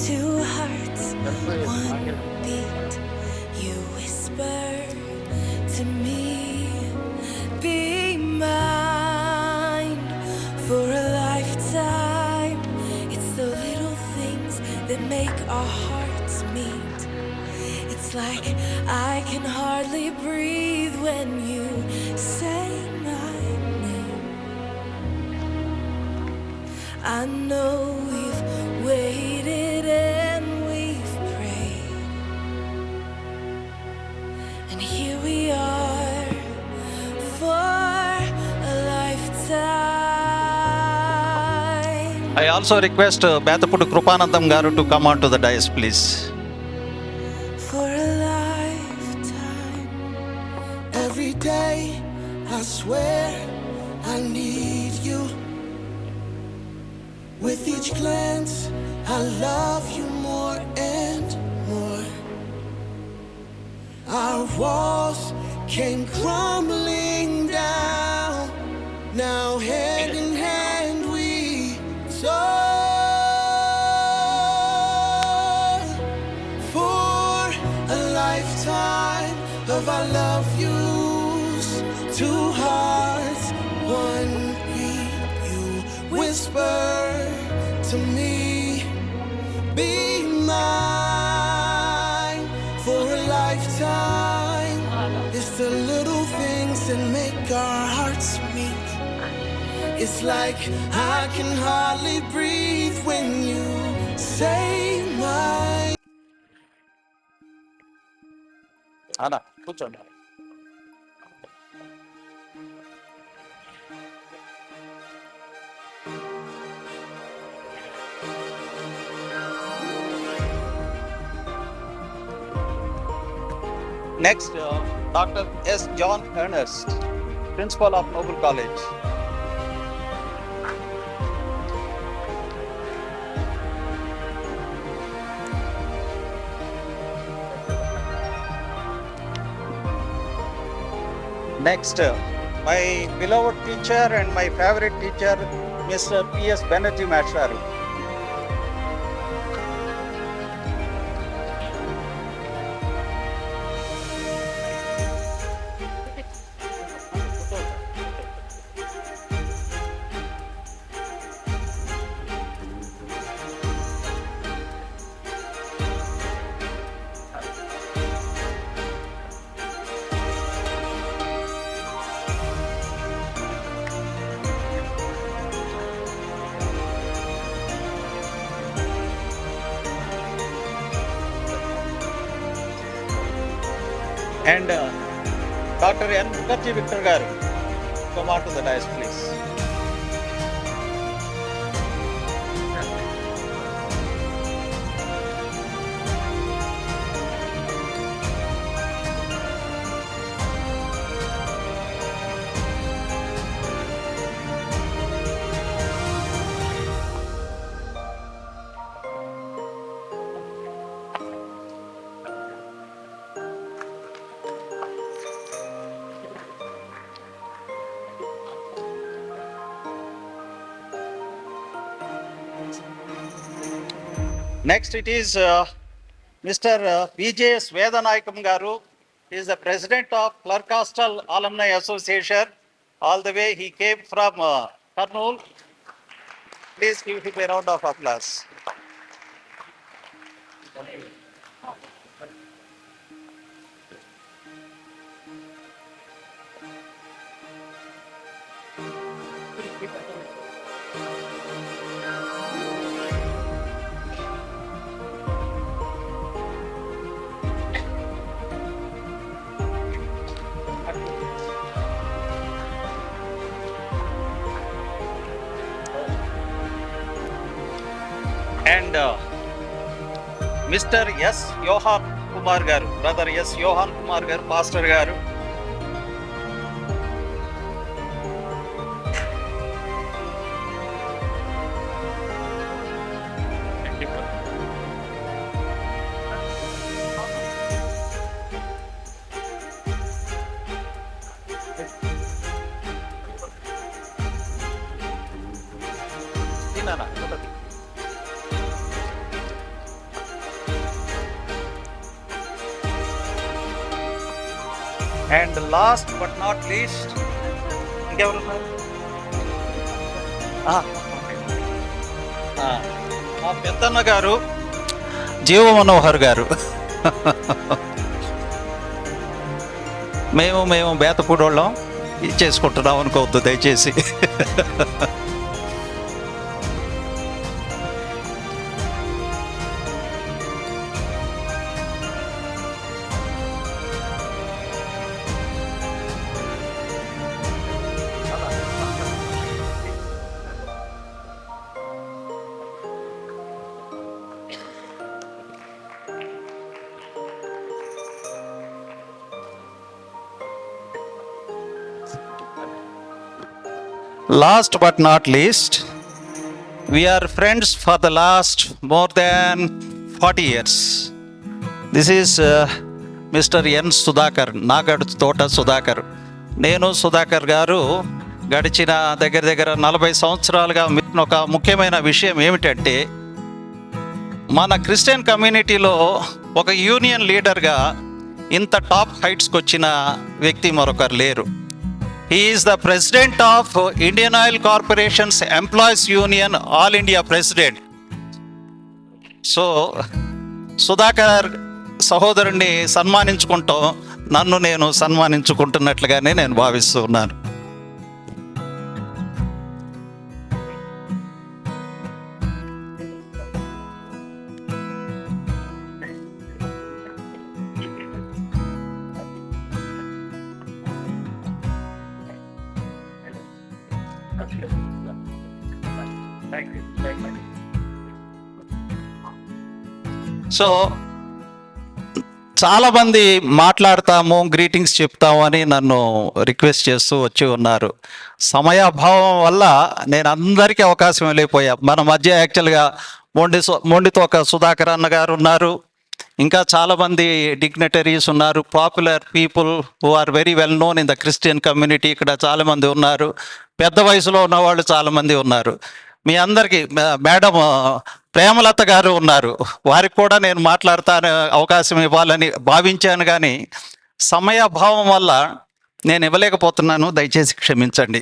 two hearts, one beat. You whisper to me, be mine for a lifetime. It's the little things that make our hearts meet. It's like I can hardly breathe when you say my name. I know we've waited and we've prayed, and here we are for a lifetime. I also request Betapudu Krupanandam Garu to come on to the dais, please. For a lifetime. Every day I swear I need you. With each glance I love you more and more. Our walls came crumbling down. Now hand in hand we soar. For a lifetime of I love yous, two hearts, one beat. You whisper to me, be mine for a lifetime. It's the little things that make our hearts meet. It's like I can hardly breathe when you say my. Anna, కూర్చోండి. Next, Dr. S. John Ernest, Principal of Noble College. Next, my beloved teacher and my favorite teacher, Mr. P.S. Banerjee Mastaru. And Dr. N. Mukherjee Victor Garu, come on to the dais, please. Next, it is Mr. V.J.S. Vedanayakam Garu. He is the president of Clercastal Alumni Association. All the way he came from Kurnool. Please give him a round of applause. And Mr. S. Johan Kumar Garu, brother S. Johan Kumar Garu, Pastor Garu. And last but not least ఇంకెవరున్నారు? మా పెద్దన్న గారు జీవ మనోహర్ గారు. మేము బేతపూడోళ్ళం చేసుకుంటున్నాం అనుకోవద్దు దయచేసి. Last but not least, we are friends for the last more than 40 years. This is Mr. N. Sudhakar, Nagadu Tota Sudhakar. నేను సుధాకర్ గారు గడిచిన దగ్గర 40 సంవత్సరాలుగా ఒక ముఖ్యమైన విషయం ఏమిటంటే, మన క్రిస్టియన్ కమ్యూనిటీలో ఒక యూనియన్ లీడర్గా ఇంత టాప్ హైట్స్కి వచ్చిన వ్యక్తి మరొకరు లేరు. He is the president of Indian Oil Corporation's Employees Union, All India President. So Sudhakar సహోదరుణ్ణి సన్మానించుకుంటాం, నన్ను నేను సన్మానించుకుంటున్నట్లుగానే నేను భావిస్తూ ఉన్నాను. సో చాలామంది మాట్లాడతాము, గ్రీటింగ్స్ చెప్తాము అని నన్ను రిక్వెస్ట్ చేస్తూ వచ్చి ఉన్నారు. సమయాభావం వల్ల నేను అందరికీ అవకాశం వెళ్ళిపోయా. మన మధ్య యాక్చువల్గా మొండితోక సుధాకర్ అన్న గారు ఉన్నారు, ఇంకా చాలామంది డిగ్నటరీస్ ఉన్నారు, popular people who are very well known in the Christian community ఇక్కడ చాలామంది ఉన్నారు, పెద్ద వయసులో ఉన్నవాళ్ళు చాలామంది ఉన్నారు. మీ అందరికీ మేడం ప్రేమలత గారు ఉన్నారు, వారికి కూడా నేను మాట్లాడతాను అవకాశం ఇవ్వాలని భావించాను, కానీ సమయాభావం వల్ల నేను ఇవ్వలేకపోతున్నాను, దయచేసి క్షమించండి.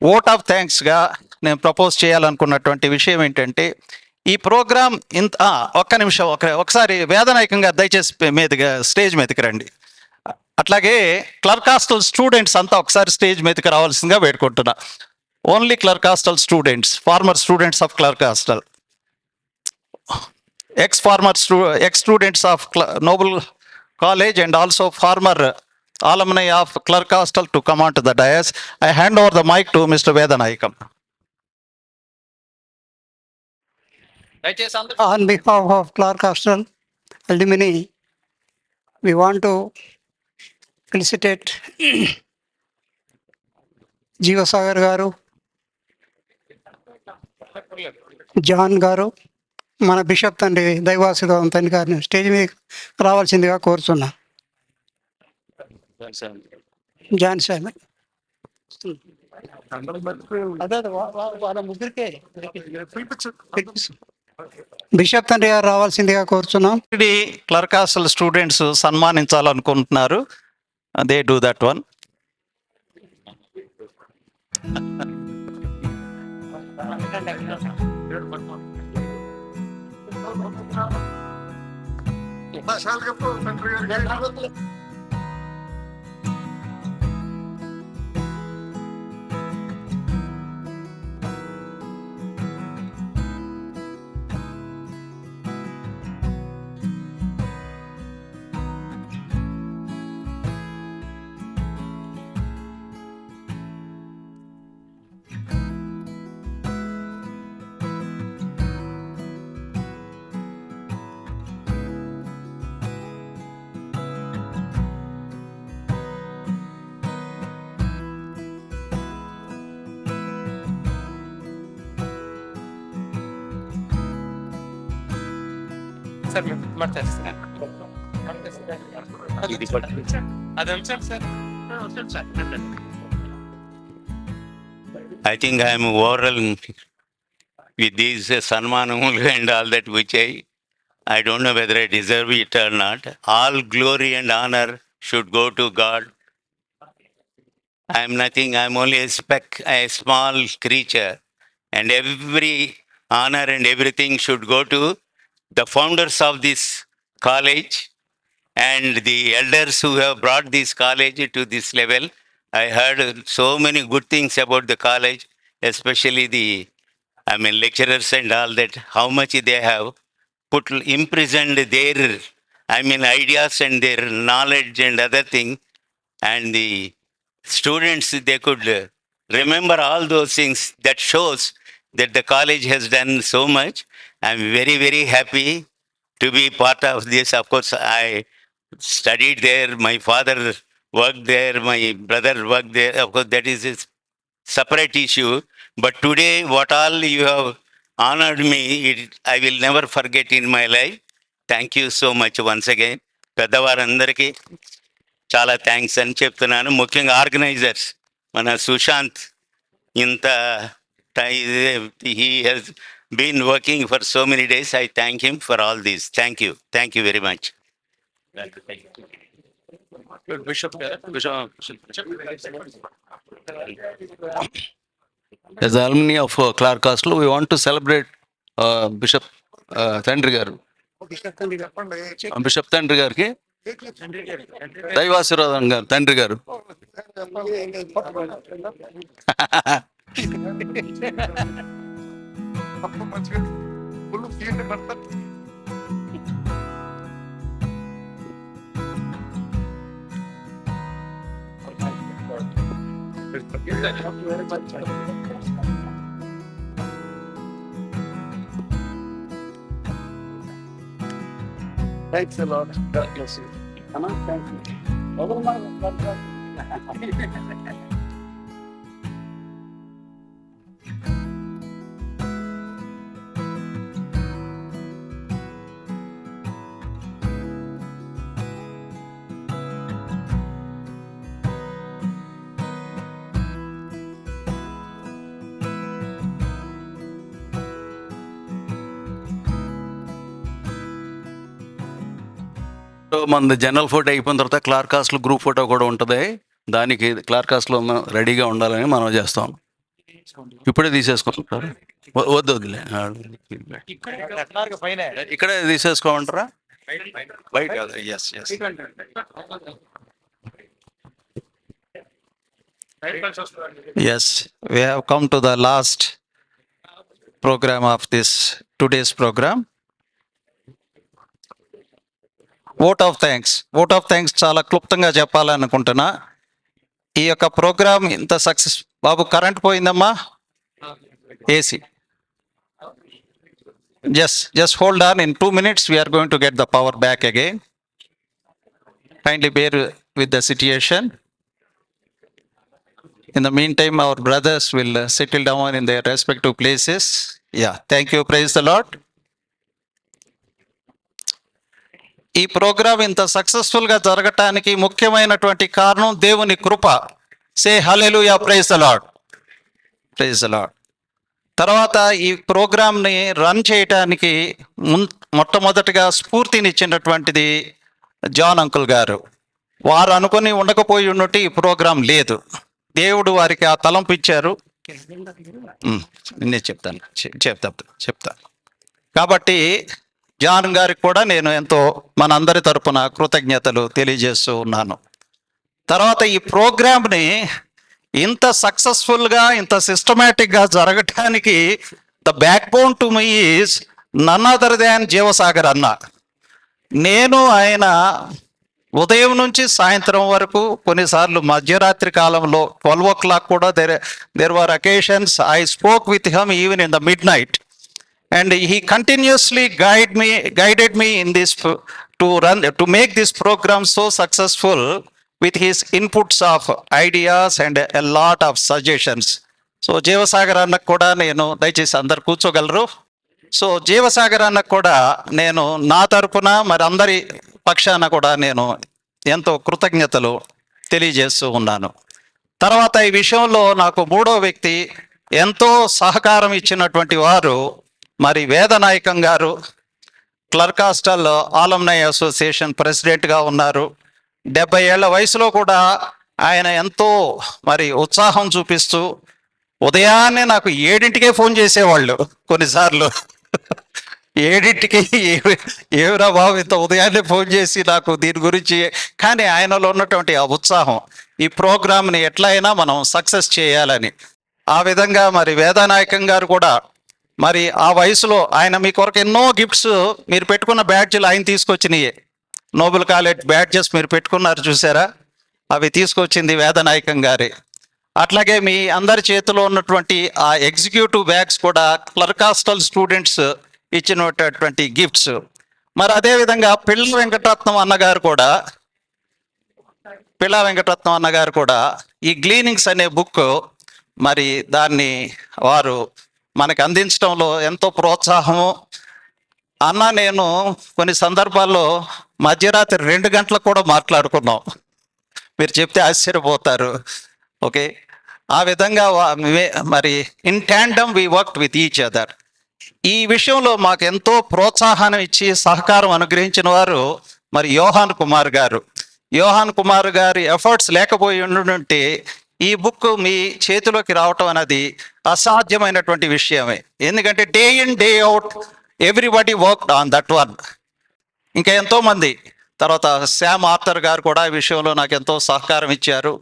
ఓట్ ఆఫ్ థ్యాంక్స్గా నేను ప్రపోజ్ చేయాలనుకున్నటువంటి విషయం ఏంటంటే, ఈ ప్రోగ్రాం ఇంత ఒక్క నిమిషం ఒకసారి వేదనాయకంగా దయచేసి మీదగా స్టేజ్ మీదకి రండి. అట్లాగే క్లర్క్ హాస్టల్ స్టూడెంట్స్ అంతా ఒకసారి స్టేజ్ మీదకి రావాల్సిందిగా వేడుకుంటున్నా. Only clerk hostel students, former students of clerk hostel, ex-students of Noble College and also former alumni of Clerk Hostel to come on to the dais. I hand over the mic to Mr. Vedanayakam. On behalf of Clark Hostel alumni, we want to felicitate Jiva Sagar garu, John garu, మన bishop తండ్రి దైవాసుదేవం తండ్రి గారిని stage మీద రావాల్సిందిగా కోరుతున్నా. John Samuel bishop తండ్రి గారు రావాల్సిందిగా కోరుతున్నాం. క్లర్క్ హాస్టల్ స్టూడెంట్స్ సన్మానించాలనుకుంటున్నారు, they do that one. I think I am overwhelmed with these Sanmanamulu and all that, which I don't know whether I deserve it or not. All glory and honor should go to God I'm nothing. I'm only a small creature. And every honor and everything should go to the founders of this college and the elders who have brought this college to this level. I heard so many good things about the college, especially lecturers and all that, how much they have imprisoned their, ideas and their knowledge and other thing. And the students, they could remember all those things. That shows that the college has done so much. I'm very, very happy to be part of this. Of course, I studied there. My father worked there. My brother worked there. Of course, that is a separate issue. But today, what all you have honored me, I will never forget in my life. Thank you so much once again. పెద్దవారందరికీ చాలా thanks అని చెప్తున్నాను. ముఖ్యంగా organisers మన సుశాంత్, ఇంత he has been working for so many days. I thank him for all these. Thank you very much. As the alumni of Clark Castle, we want to celebrate Bishop Tandri garu. Bishop Tandri గారికి దైవాశీర్వాదం గారు తండ్రి గారు. Thanks a lot. God bless you. Anna, thank you. మన general photo అయిపోయిన తర్వాత Clark కాస్ట్లో group photo కూడా ఉంటుంది. దానికి క్లార్క్ కాస్ట్లో రెడీగా ఉండాలని మనం చేస్తాం. ఇప్పుడే తీసేసుకుంటారు, వద్దులే, ఇక్కడే తీసేసుకోమంటారా? Bye. Yes. Yes, we have come to the last program of today's program. Vote of thanks చాలా క్లుప్తంగా చెప్పాలనుకుంటున్నా. ఈ యొక్క ప్రోగ్రామ్ ఇంత సక్సెస్. బాబు కరెంట్ పోయిందమ్మా, AC. Just hold on. In 2 minutes we are going to get the power back again. Kindly bear with the situation. In the meantime, our brothers will settle down in their respective places. Yeah, thank you. Praise the Lord. ఈ programme ఇంత సక్సెస్ఫుల్గా జరగటానికి ముఖ్యమైనటువంటి కారణం దేవుని కృప. సే హల్లెలూయా, praise the lord. తర్వాత ఈ ప్రోగ్రాంని run చేయటానికి మొట్టమొదటిగా స్ఫూర్తినిచ్చినటువంటిది జాన్ అంకుల్ గారు. వారు అనుకొని ఉండకపోయి ఉన్నట్టు ఈ ప్రోగ్రాం లేదు. దేవుడు వారికి ఆ తలంపు ఇచ్చారు. నేను చెప్తాను. కాబట్టి జాన్ గారికి కూడా నేను ఎంతో మనందరి తరపున కృతజ్ఞతలు తెలియజేస్తూ ఉన్నాను. తర్వాత ఈ ప్రోగ్రామ్ని ఇంత సక్సెస్ఫుల్గా, ఇంత సిస్టమేటిక్గా జరగటానికి the backbone to me is none other than Jeevasagar అన్న. నేను ఆయన ఉదయం నుంచి సాయంత్రం వరకు, కొన్నిసార్లు మధ్యరాత్రి కాలంలో 12 o'clock కూడా there were occasions I spoke with him even in the midnight. And he continuously guided me in this to make this program so successful with his inputs of ideas and a lot of suggestions. So జీవసాగర్ అన్నకు కూడా నేను, దయచేసి అందరు కూర్చోగలరు. So జీవసాగర్ అన్నకు కూడా నేను నా తరపున మరి అందరి పక్షాన కూడా నేను ఎంతో కృతజ్ఞతలు తెలియజేస్తూ ఉన్నాను. తర్వాత ఈ విషయంలో నాకు మూడో వ్యక్తి ఎంతో సహకారం ఇచ్చినటువంటి వారు మరి వేదనాయకం గారు. క్లర్క్ హాస్టల్ ఆలమ్నై అసోసియేషన్ ప్రెసిడెంట్గా ఉన్నారు. 70 ఏళ్ల వయసులో కూడా ఆయన ఎంతో మరి ఉత్సాహం చూపిస్తూ ఉదయాన్నే నాకు 7ంటికే ఫోన్ చేసేవాళ్ళు కొన్నిసార్లు. 7ంటికి ఏమిరా బాబు ఇంత ఉదయాన్నే ఫోన్ చేసి నాకు దీని గురించి, కానీ ఆయనలో ఉన్నటువంటి ఆ ఉత్సాహం ఈ ప్రోగ్రామ్ని ఎట్లా అయినా మనం సక్సెస్ చేయాలని. ఆ విధంగా మరి వేదానాయకం గారు కూడా మరి ఆ వయసులో ఆయన మీ కొరకు ఎన్నో గిఫ్ట్స్, మీరు పెట్టుకున్న బ్యాడ్జ్లు ఆయన తీసుకొచ్చినాయే. నోబెల్ కాలేజ్ బ్యాడ్జెస్ మీరు పెట్టుకున్నారు చూసారా, అవి తీసుకొచ్చింది వేదనాయకం గారే. అట్లాగే మీ అందరి చేతిలో ఉన్నటువంటి ఆ ఎగ్జిక్యూటివ్ బ్యాగ్స్ కూడా క్లర్కాస్టల్ స్టూడెంట్స్ ఇచ్చినటువంటి గిఫ్ట్స్. మరి అదేవిధంగా పిళ్ళ వెంకటరత్నం అన్నగారు కూడా ఈ గ్లీనింగ్స్ అనే బుక్ మరి దాన్ని వారు మనకి అందించడంలో ఎంతో ప్రోత్సాహము. అన్న నేను కొన్ని సందర్భాల్లో మధ్యరాత్రి 2 గంటలకు కూడా మాట్లాడుకున్నాం, మీరు చెప్తే ఆశ్చర్యపోతారు. ఓకే, ఆ విధంగా మరి in tandem we work with each other. ఈ విషయంలో మాకు ఎంతో ప్రోత్సాహాన్ని ఇచ్చి సహకారం అనుగ్రహించిన వారు మరి యోహాన్ కుమార్ గారి ఎఫర్ట్స్ లేకపోయి ఉండుంటే ఈ బుక్ మీ చేతిలోకి రావటం అనేది అసాధ్యమైనటువంటి విషయమే. ఎందుకంటే day in day out everybody worked on that one. ఇంకా ఎంతోమంది, తర్వాత శామ్ ఆర్థర్ గారు కూడా ఈ విషయంలో నాకు ఎంతో సహకారం ఇచ్చారు.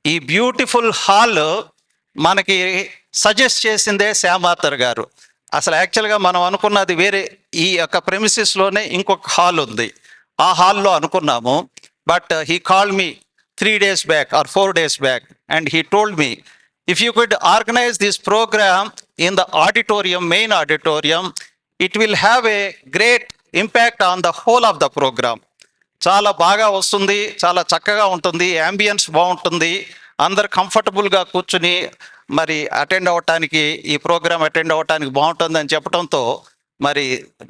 ఈ బ్యూటిఫుల్ హాల్ మనకి సజెస్ట్ చేసిందే శామ్ ఆర్థర్ గారు. అసలు యాక్చువల్గా మనం అనుకున్నది వేరే, ఈ యొక్క ప్రెమిసెస్లోనే ఇంకొక హాల్ ఉంది, ఆ హాల్లో అనుకున్నాము. But he called me 3 days back or 4 days back and he told me, if you could organize this program in the auditorium, main auditorium, it will have a great impact on the whole of the program. చాలా బాగా వస్తుంది, చాలా చక్కగా ఉంటుంది, ambience బాగుంటుంది, అందరు కంఫర్టబుల్గా కూర్చుని మరి ఈ ప్రోగ్రామ్ అటెండ్ అవ్వటానికి బాగుంటుందని చెప్పడంతో మరి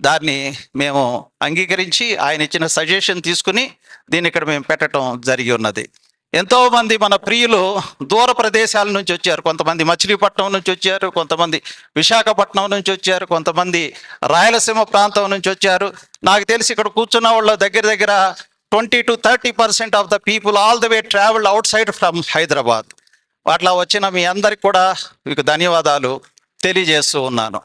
దాన్ని మేము అంగీకరించి ఆయన ఇచ్చిన సజెషన్ తీసుకుని దీన్ని ఇక్కడ మేము పెట్టడం జరిగి ఉన్నది. ఎంతోమంది మన ప్రియులు దూర ప్రదేశాల నుంచి వచ్చారు, కొంతమంది మచిలీపట్నం నుంచి వచ్చారు, కొంతమంది విశాఖపట్నం నుంచి వచ్చారు, కొంతమంది రాయలసీమ ప్రాంతం నుంచి వచ్చారు. నాకు తెలిసి ఇక్కడ కూర్చున్న వాళ్ళ దగ్గర 20 to 30% of the people all the way travel out side from Hyderabad. అట్లా వచ్చిన మీ అందరికి కూడా మీకు ధన్యవాదాలు తెలియజేస్తూ ఉన్నాను.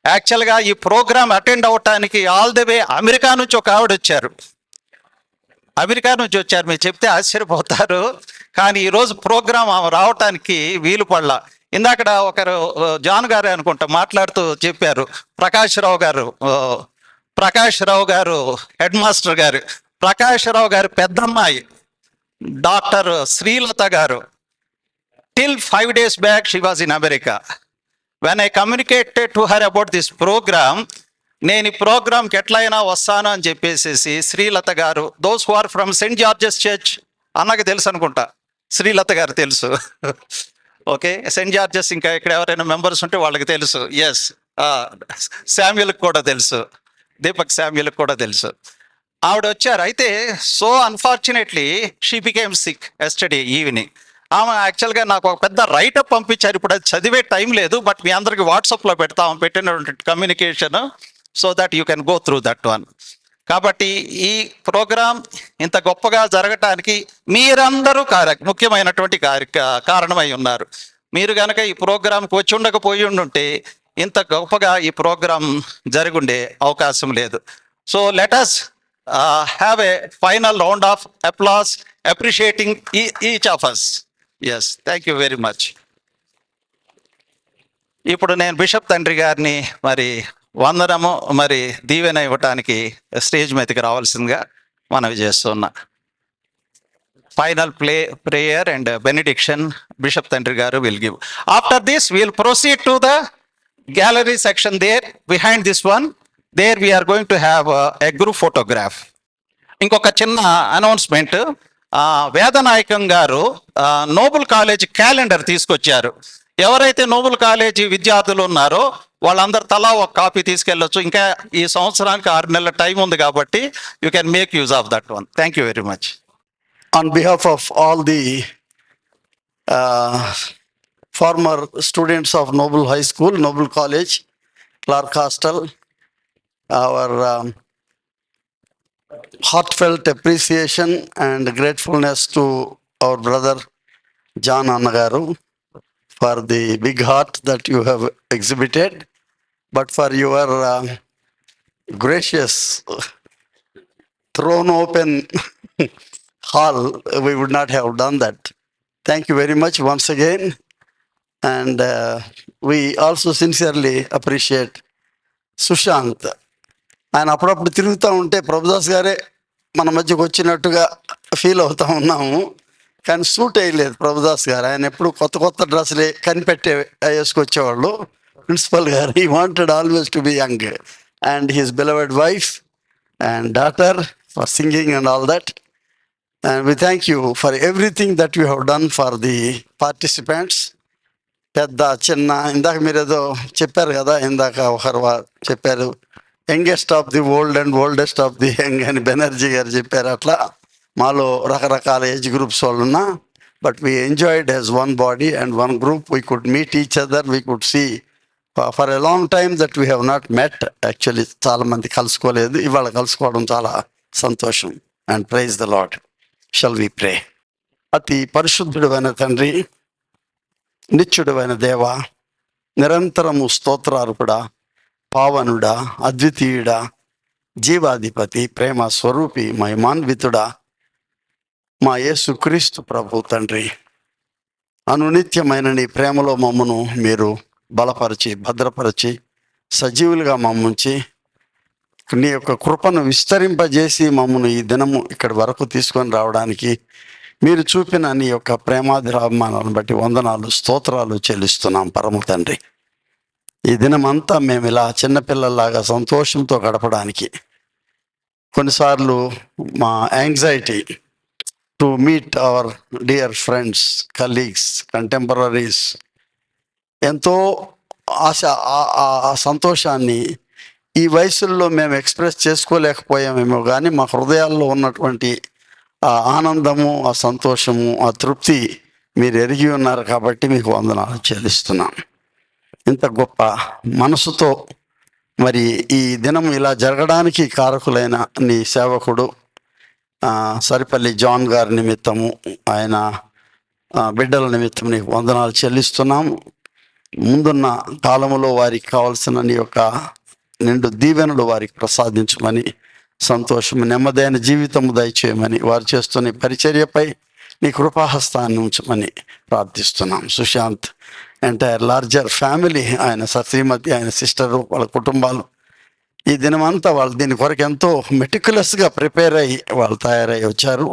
యాక్చువల్గా ఈ ప్రోగ్రామ్ అటెండ్ అవ్వటానికి ఆల్ ద వే అమెరికా నుంచి ఒక ఆవిడ వచ్చారు, మీరు చెప్తే ఆశ్చర్యపోతారు. కానీ ఈరోజు ప్రోగ్రామ్ రావటానికి వీలు పడలా. ఇందాక ఒకరు జాన్ గారు అనుకుంటా మాట్లాడుతూ చెప్పారు, ప్రకాష్ రావు గారు హెడ్ మాస్టర్ గారు, ప్రకాష్ రావు గారు పెద్దమ్మాయి డాక్టర్ శ్రీలత గారు. Till 5 days back she was in America. When I communicated to her about this program, నేను ఈ ప్రోగ్రామ్కి ఎట్లయినా వస్తాను అని చెప్పేసి శ్రీలత గారు, those who are from Saint George's church, అన్నకి తెలుసు అనుకుంటా, శ్రీలత గారు తెలుసు. ఓకే, సెయింట్ జార్జెస్ ఇంకా ఇక్కడ ఎవరైనా మెంబర్స్ ఉంటే వాళ్ళకి తెలుసు. ఎస్, శామ్యుల్కి కూడా తెలుసు, దీపక్ శామ్యుల్కి కూడా తెలుసు. ఆవిడ వచ్చారు. అయితే so unfortunately she became sick yesterday evening. ఆమె యాక్చువల్గా నాకు ఒక పెద్ద రైటప్ పంపించారు, ఇప్పుడు అది చదివే టైం లేదు, బట్ మీ అందరికి వాట్సాప్లో పెడతాము, పెట్టినటువంటి communication, so that you can go through that one. కాబట్టి ఈ ప్రోగ్రాం ఇంత గొప్పగా జరగటానికి మీరందరూ ముఖ్యమైనటువంటి కారణమై ఉన్నారు. మీరు కనుక ఈ ప్రోగ్రాంకి వచ్చి ఉండకపోయి ఉండుంటే ఇంత గొప్పగా ఈ ప్రోగ్రాం జరుగుండే అవకాశం లేదు. So let us have a final round of applause appreciating each of us. Yes, thank you very much. ఇప్పుడు నేను బిషప్ తండ్రి గారిని మరి వందనము మరి దీవెన ఇవ్వటానికి స్టేజ్ మీదకి రావాల్సిందిగా మనవి చేస్తున్నా. Final prayer and benediction bishop తండ్రి గారు will give. After this we will proceed to the gallery section there behind this one. There we are going to have a group photograph. ఇంకొక చిన్న అనౌన్స్మెంట్, వేదనాయకం గారు Nobel college calendar తీసుకొచ్చారు. ఎవరైతే Nobel college విద్యార్థులు ఉన్నారో వాళ్ళందరూ తలా ఒక కాపీ తీసుకెళ్ళొచ్చు. ఇంకా ఈ సంవత్సరానికి 6 నెలల టైం ఉంది కాబట్టి you can make use of that one. Thank you very much. On behalf of all the former students of Noble High School, Noble College, Clark Hostel, our heartfelt appreciation and gratefulness to our brother John అన్నగారు for the big heart that you have exhibited, but for your gracious thrown open hall, we would not have done that. Thank you very much once again. And we also sincerely appreciate Sushant. ఆయన అప్పుడప్పుడు తిరుగుతూ ఉంటే ప్రభుదాస్ గారే మన మధ్యకు వచ్చినట్టుగా feel అవుతూ ఉన్నాము. కానీ సూట్ అయ్యలేదు ప్రభుదాస్ గారు. ఆయన ఎప్పుడు కొత్త కొత్త డ్రెస్సులే కనిపెట్టే వేసుకొచ్చేవాళ్ళు. ప్రిన్సిపల్ గారు, he wanted always to be young. And his beloved wife and daughter for singing and all that. And we thank you for everything that you have done for the participants. పెద్ద చిన్న ఇందాక మీరు ఏదో చెప్పారు కదా, ఇందాక ఒకరు చెప్పారు youngest of the old and oldest of the young అని బెనర్జీ గారు చెప్పారు. అట్లా మాలో రకరకాల ఏజ్ గ్రూప్స్ వాళ్ళు ఉన్నా, but we enjoyed as one body and one group. We could meet each other, we could see for a long time that we have not met. Actually చాలా మంది కలుసుకోలేదు, ఇవాళ కలుసుకోవడం చాలా సంతోషం. And praise the lord. Shall we pray. అతి పరిశుద్ధుడైన తండ్రి, నిత్యుడైన దేవ, నిరంతరము స్తోత్రార్పుడా, పావనుడా, అద్వితీయుడా, జీవాధిపతి, ప్రేమ స్వరూపి, మహిమాన్వితుడా, మా యేసుక్రీస్తు ప్రభు తండ్రి, అనునిత్యమైన నీ ప్రేమలో మమ్మను మీరు బలపరిచి భద్రపరిచి సజీవులుగా మమ్ముంచి నీ యొక్క కృపను విస్తరింపజేసి మమ్మను ఈ దినము ఇక్కడి వరకు తీసుకొని రావడానికి మీరు చూపిన నీ యొక్క ప్రేమాభిమానాలను బట్టి వందనాలు, స్తోత్రాలు చెల్లిస్తున్నాం పరమ తండ్రి. ఈ దినమంతా మేము ఇలా చిన్నపిల్లల్లాగా సంతోషంతో గడపడానికి కొన్నిసార్లు మా anxiety to meet our dear friends, colleagues, contemporaries, ఎంతో ఆశ, ఆ సంతోషాన్ని ఈ వయసుల్లో మేము ఎక్స్ప్రెస్ చేసుకోలేకపోయామేమో, కానీ మా హృదయాల్లో ఉన్నటువంటి ఆ ఆనందము, ఆ సంతోషము, ఆ తృప్తి మీరు ఎరిగి ఉన్నారు కాబట్టి మీకు వందనాలు చెల్లిస్తున్నాను. ఇంత గొప్ప మనసుతో మరి ఈ దినం ఇలా జరగడానికి కారకులైన నీ సేవకుడు సరిపల్లి జాన్ గారి నిమిత్తము, ఆయన బిడ్డల నిమిత్తం నీకు వందనాలు చెల్లిస్తున్నాము. ముందున్న కాలములో వారికి కావాల్సిన నీ యొక్క నిండు దీవెనలు వారికి ప్రసాదించమని, సంతోషము, నెమ్మదైన జీవితము దయచేయమని, వారు చేస్తున్న పరిచర్యపై నీ కృపాహస్తాన్ని ఉంచమని ప్రార్థిస్తున్నాం. సుశాంత్ ఎంటైర్ లార్జర్ ఫ్యామిలీ, ఆయన శ్రీమతి, ఆయన సిస్టరు, వాళ్ళ కుటుంబాలు ఈ దినమంతా వాళ్ళు దీని కొరకు ఎంతో మెటిక్యులస్గా ప్రిపేర్ అయ్యి వాళ్ళు తయారై వచ్చారు.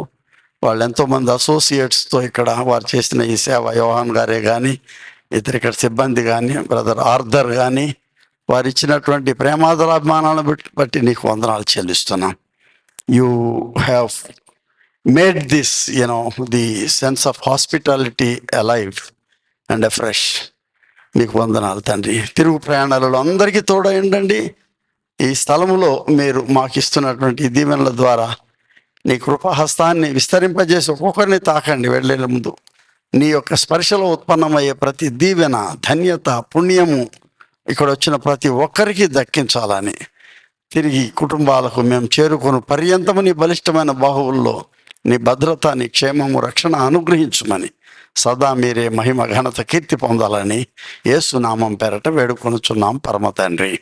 వాళ్ళు ఎంతోమంది అసోసియేట్స్తో ఇక్కడ వారు చేసిన ఈ సేవ, యోహాన్ గారే కానీ, ఇతర ఇక్కడ సిబ్బంది కానీ, బ్రదర్ ఆర్థర్ కానీ, వారు ఇచ్చినటువంటి ప్రేమాదరాభిమానాలను బట్టి నీకు వందనాలు చెల్లిస్తున్నాం. You have made this the sense of hospitality alive and fresh. మీకు వందనాలు తండ్రి. తిరుగు ప్రయాణాలలో అందరికీ తోడైండండి. ఈ స్థలములో మీరు మాకు ఇస్తున్నటువంటి దీవెనల ద్వారా నీ కృపాహస్తాన్ని విస్తరింపజేసి ఒక్కొక్కరిని తాకండి. వెళ్ళే ముందు నీ యొక్క స్పర్శలో ఉత్పన్నమయ్యే ప్రతి దీవెన, ధన్యత, పుణ్యము ఇక్కడ వచ్చిన ప్రతి ఒక్కరికి దక్కించాలని, తిరిగి కుటుంబాలకు మేము చేరుకుని పర్యంతము నీ బలిష్టమైన బాహువుల్లో నీ భద్రత, నీ క్షేమము, రక్షణ అనుగ్రహించుమని, సదా మీరే మహిమ, ఘనత, కీర్తి పొందాలని యేసు నామం పేరట వేడుకొనుచున్నాం పరమ తండ్రి.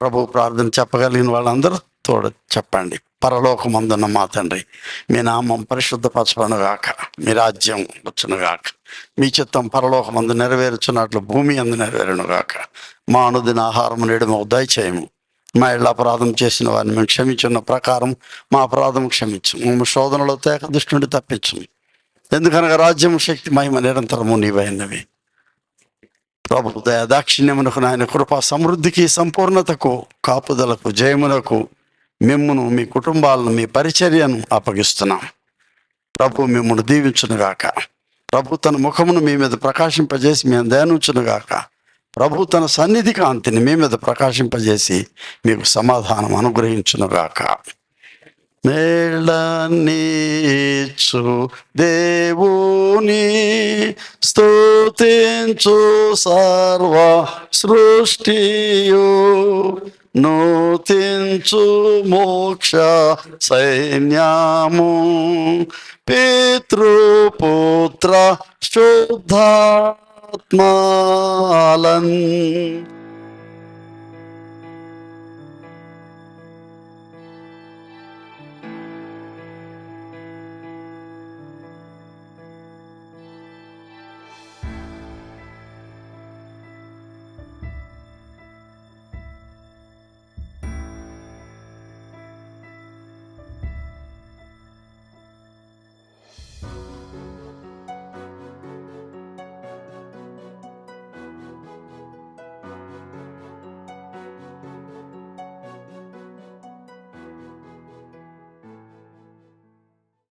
ప్రభు ప్రార్థన చెప్పగలిగిన వాళ్ళందరూ తోడు చెప్పండి. పరలోకమందున్న మా తండ్రి, మీ నామం పరిశుద్ధపరచబడుగాక, మీ రాజ్యం వచ్చునుగాక, మీ చిత్తం పరలోకమందు నెరవేర్చున్నట్లు భూమి అందు నెరవేరునుగాక. మా అనుదిన ఆహారము నేడు మాకు దయచేయము. మా ఇళ్ళ అపరాధం చేసిన వారిని మేము క్షమించున్న ప్రకారం మా అపరాధం క్షమించు. మేము శోధనలో తేక దృష్టి నుండి తప్పించు. ఎందుకనగా రాజ్యం, శక్తి, మహిమ నిరంతరము నీవైనవి. ప్రభు దయ దాక్షిణ్యమునకు, నాయన కృపా సమృద్ధికి, సంపూర్ణతకు, కాపుదలకు, జయమునకు మిమ్మును, మీ కుటుంబాలను, మీ పరిచర్యను అప్పగిస్తున్నాం. ప్రభు మిమ్మల్ని దీవించునుగాక. ప్రభు తన ముఖమును మీ మీద ప్రకాశింపజేసి మేము దయనుంచునుగాక. ప్రభు తన సన్నిధి కాంతిని మీ మీద ప్రకాశింపజేసి మీకు సమాధానం అనుగ్రహించునుగాక. మేళనీచు దేవుని స్తుతించు సర్వ సృష్టియు, నూతించు మోక్ష సైన్యము పితృపుత్ర శుద్ధాత్మాలన్.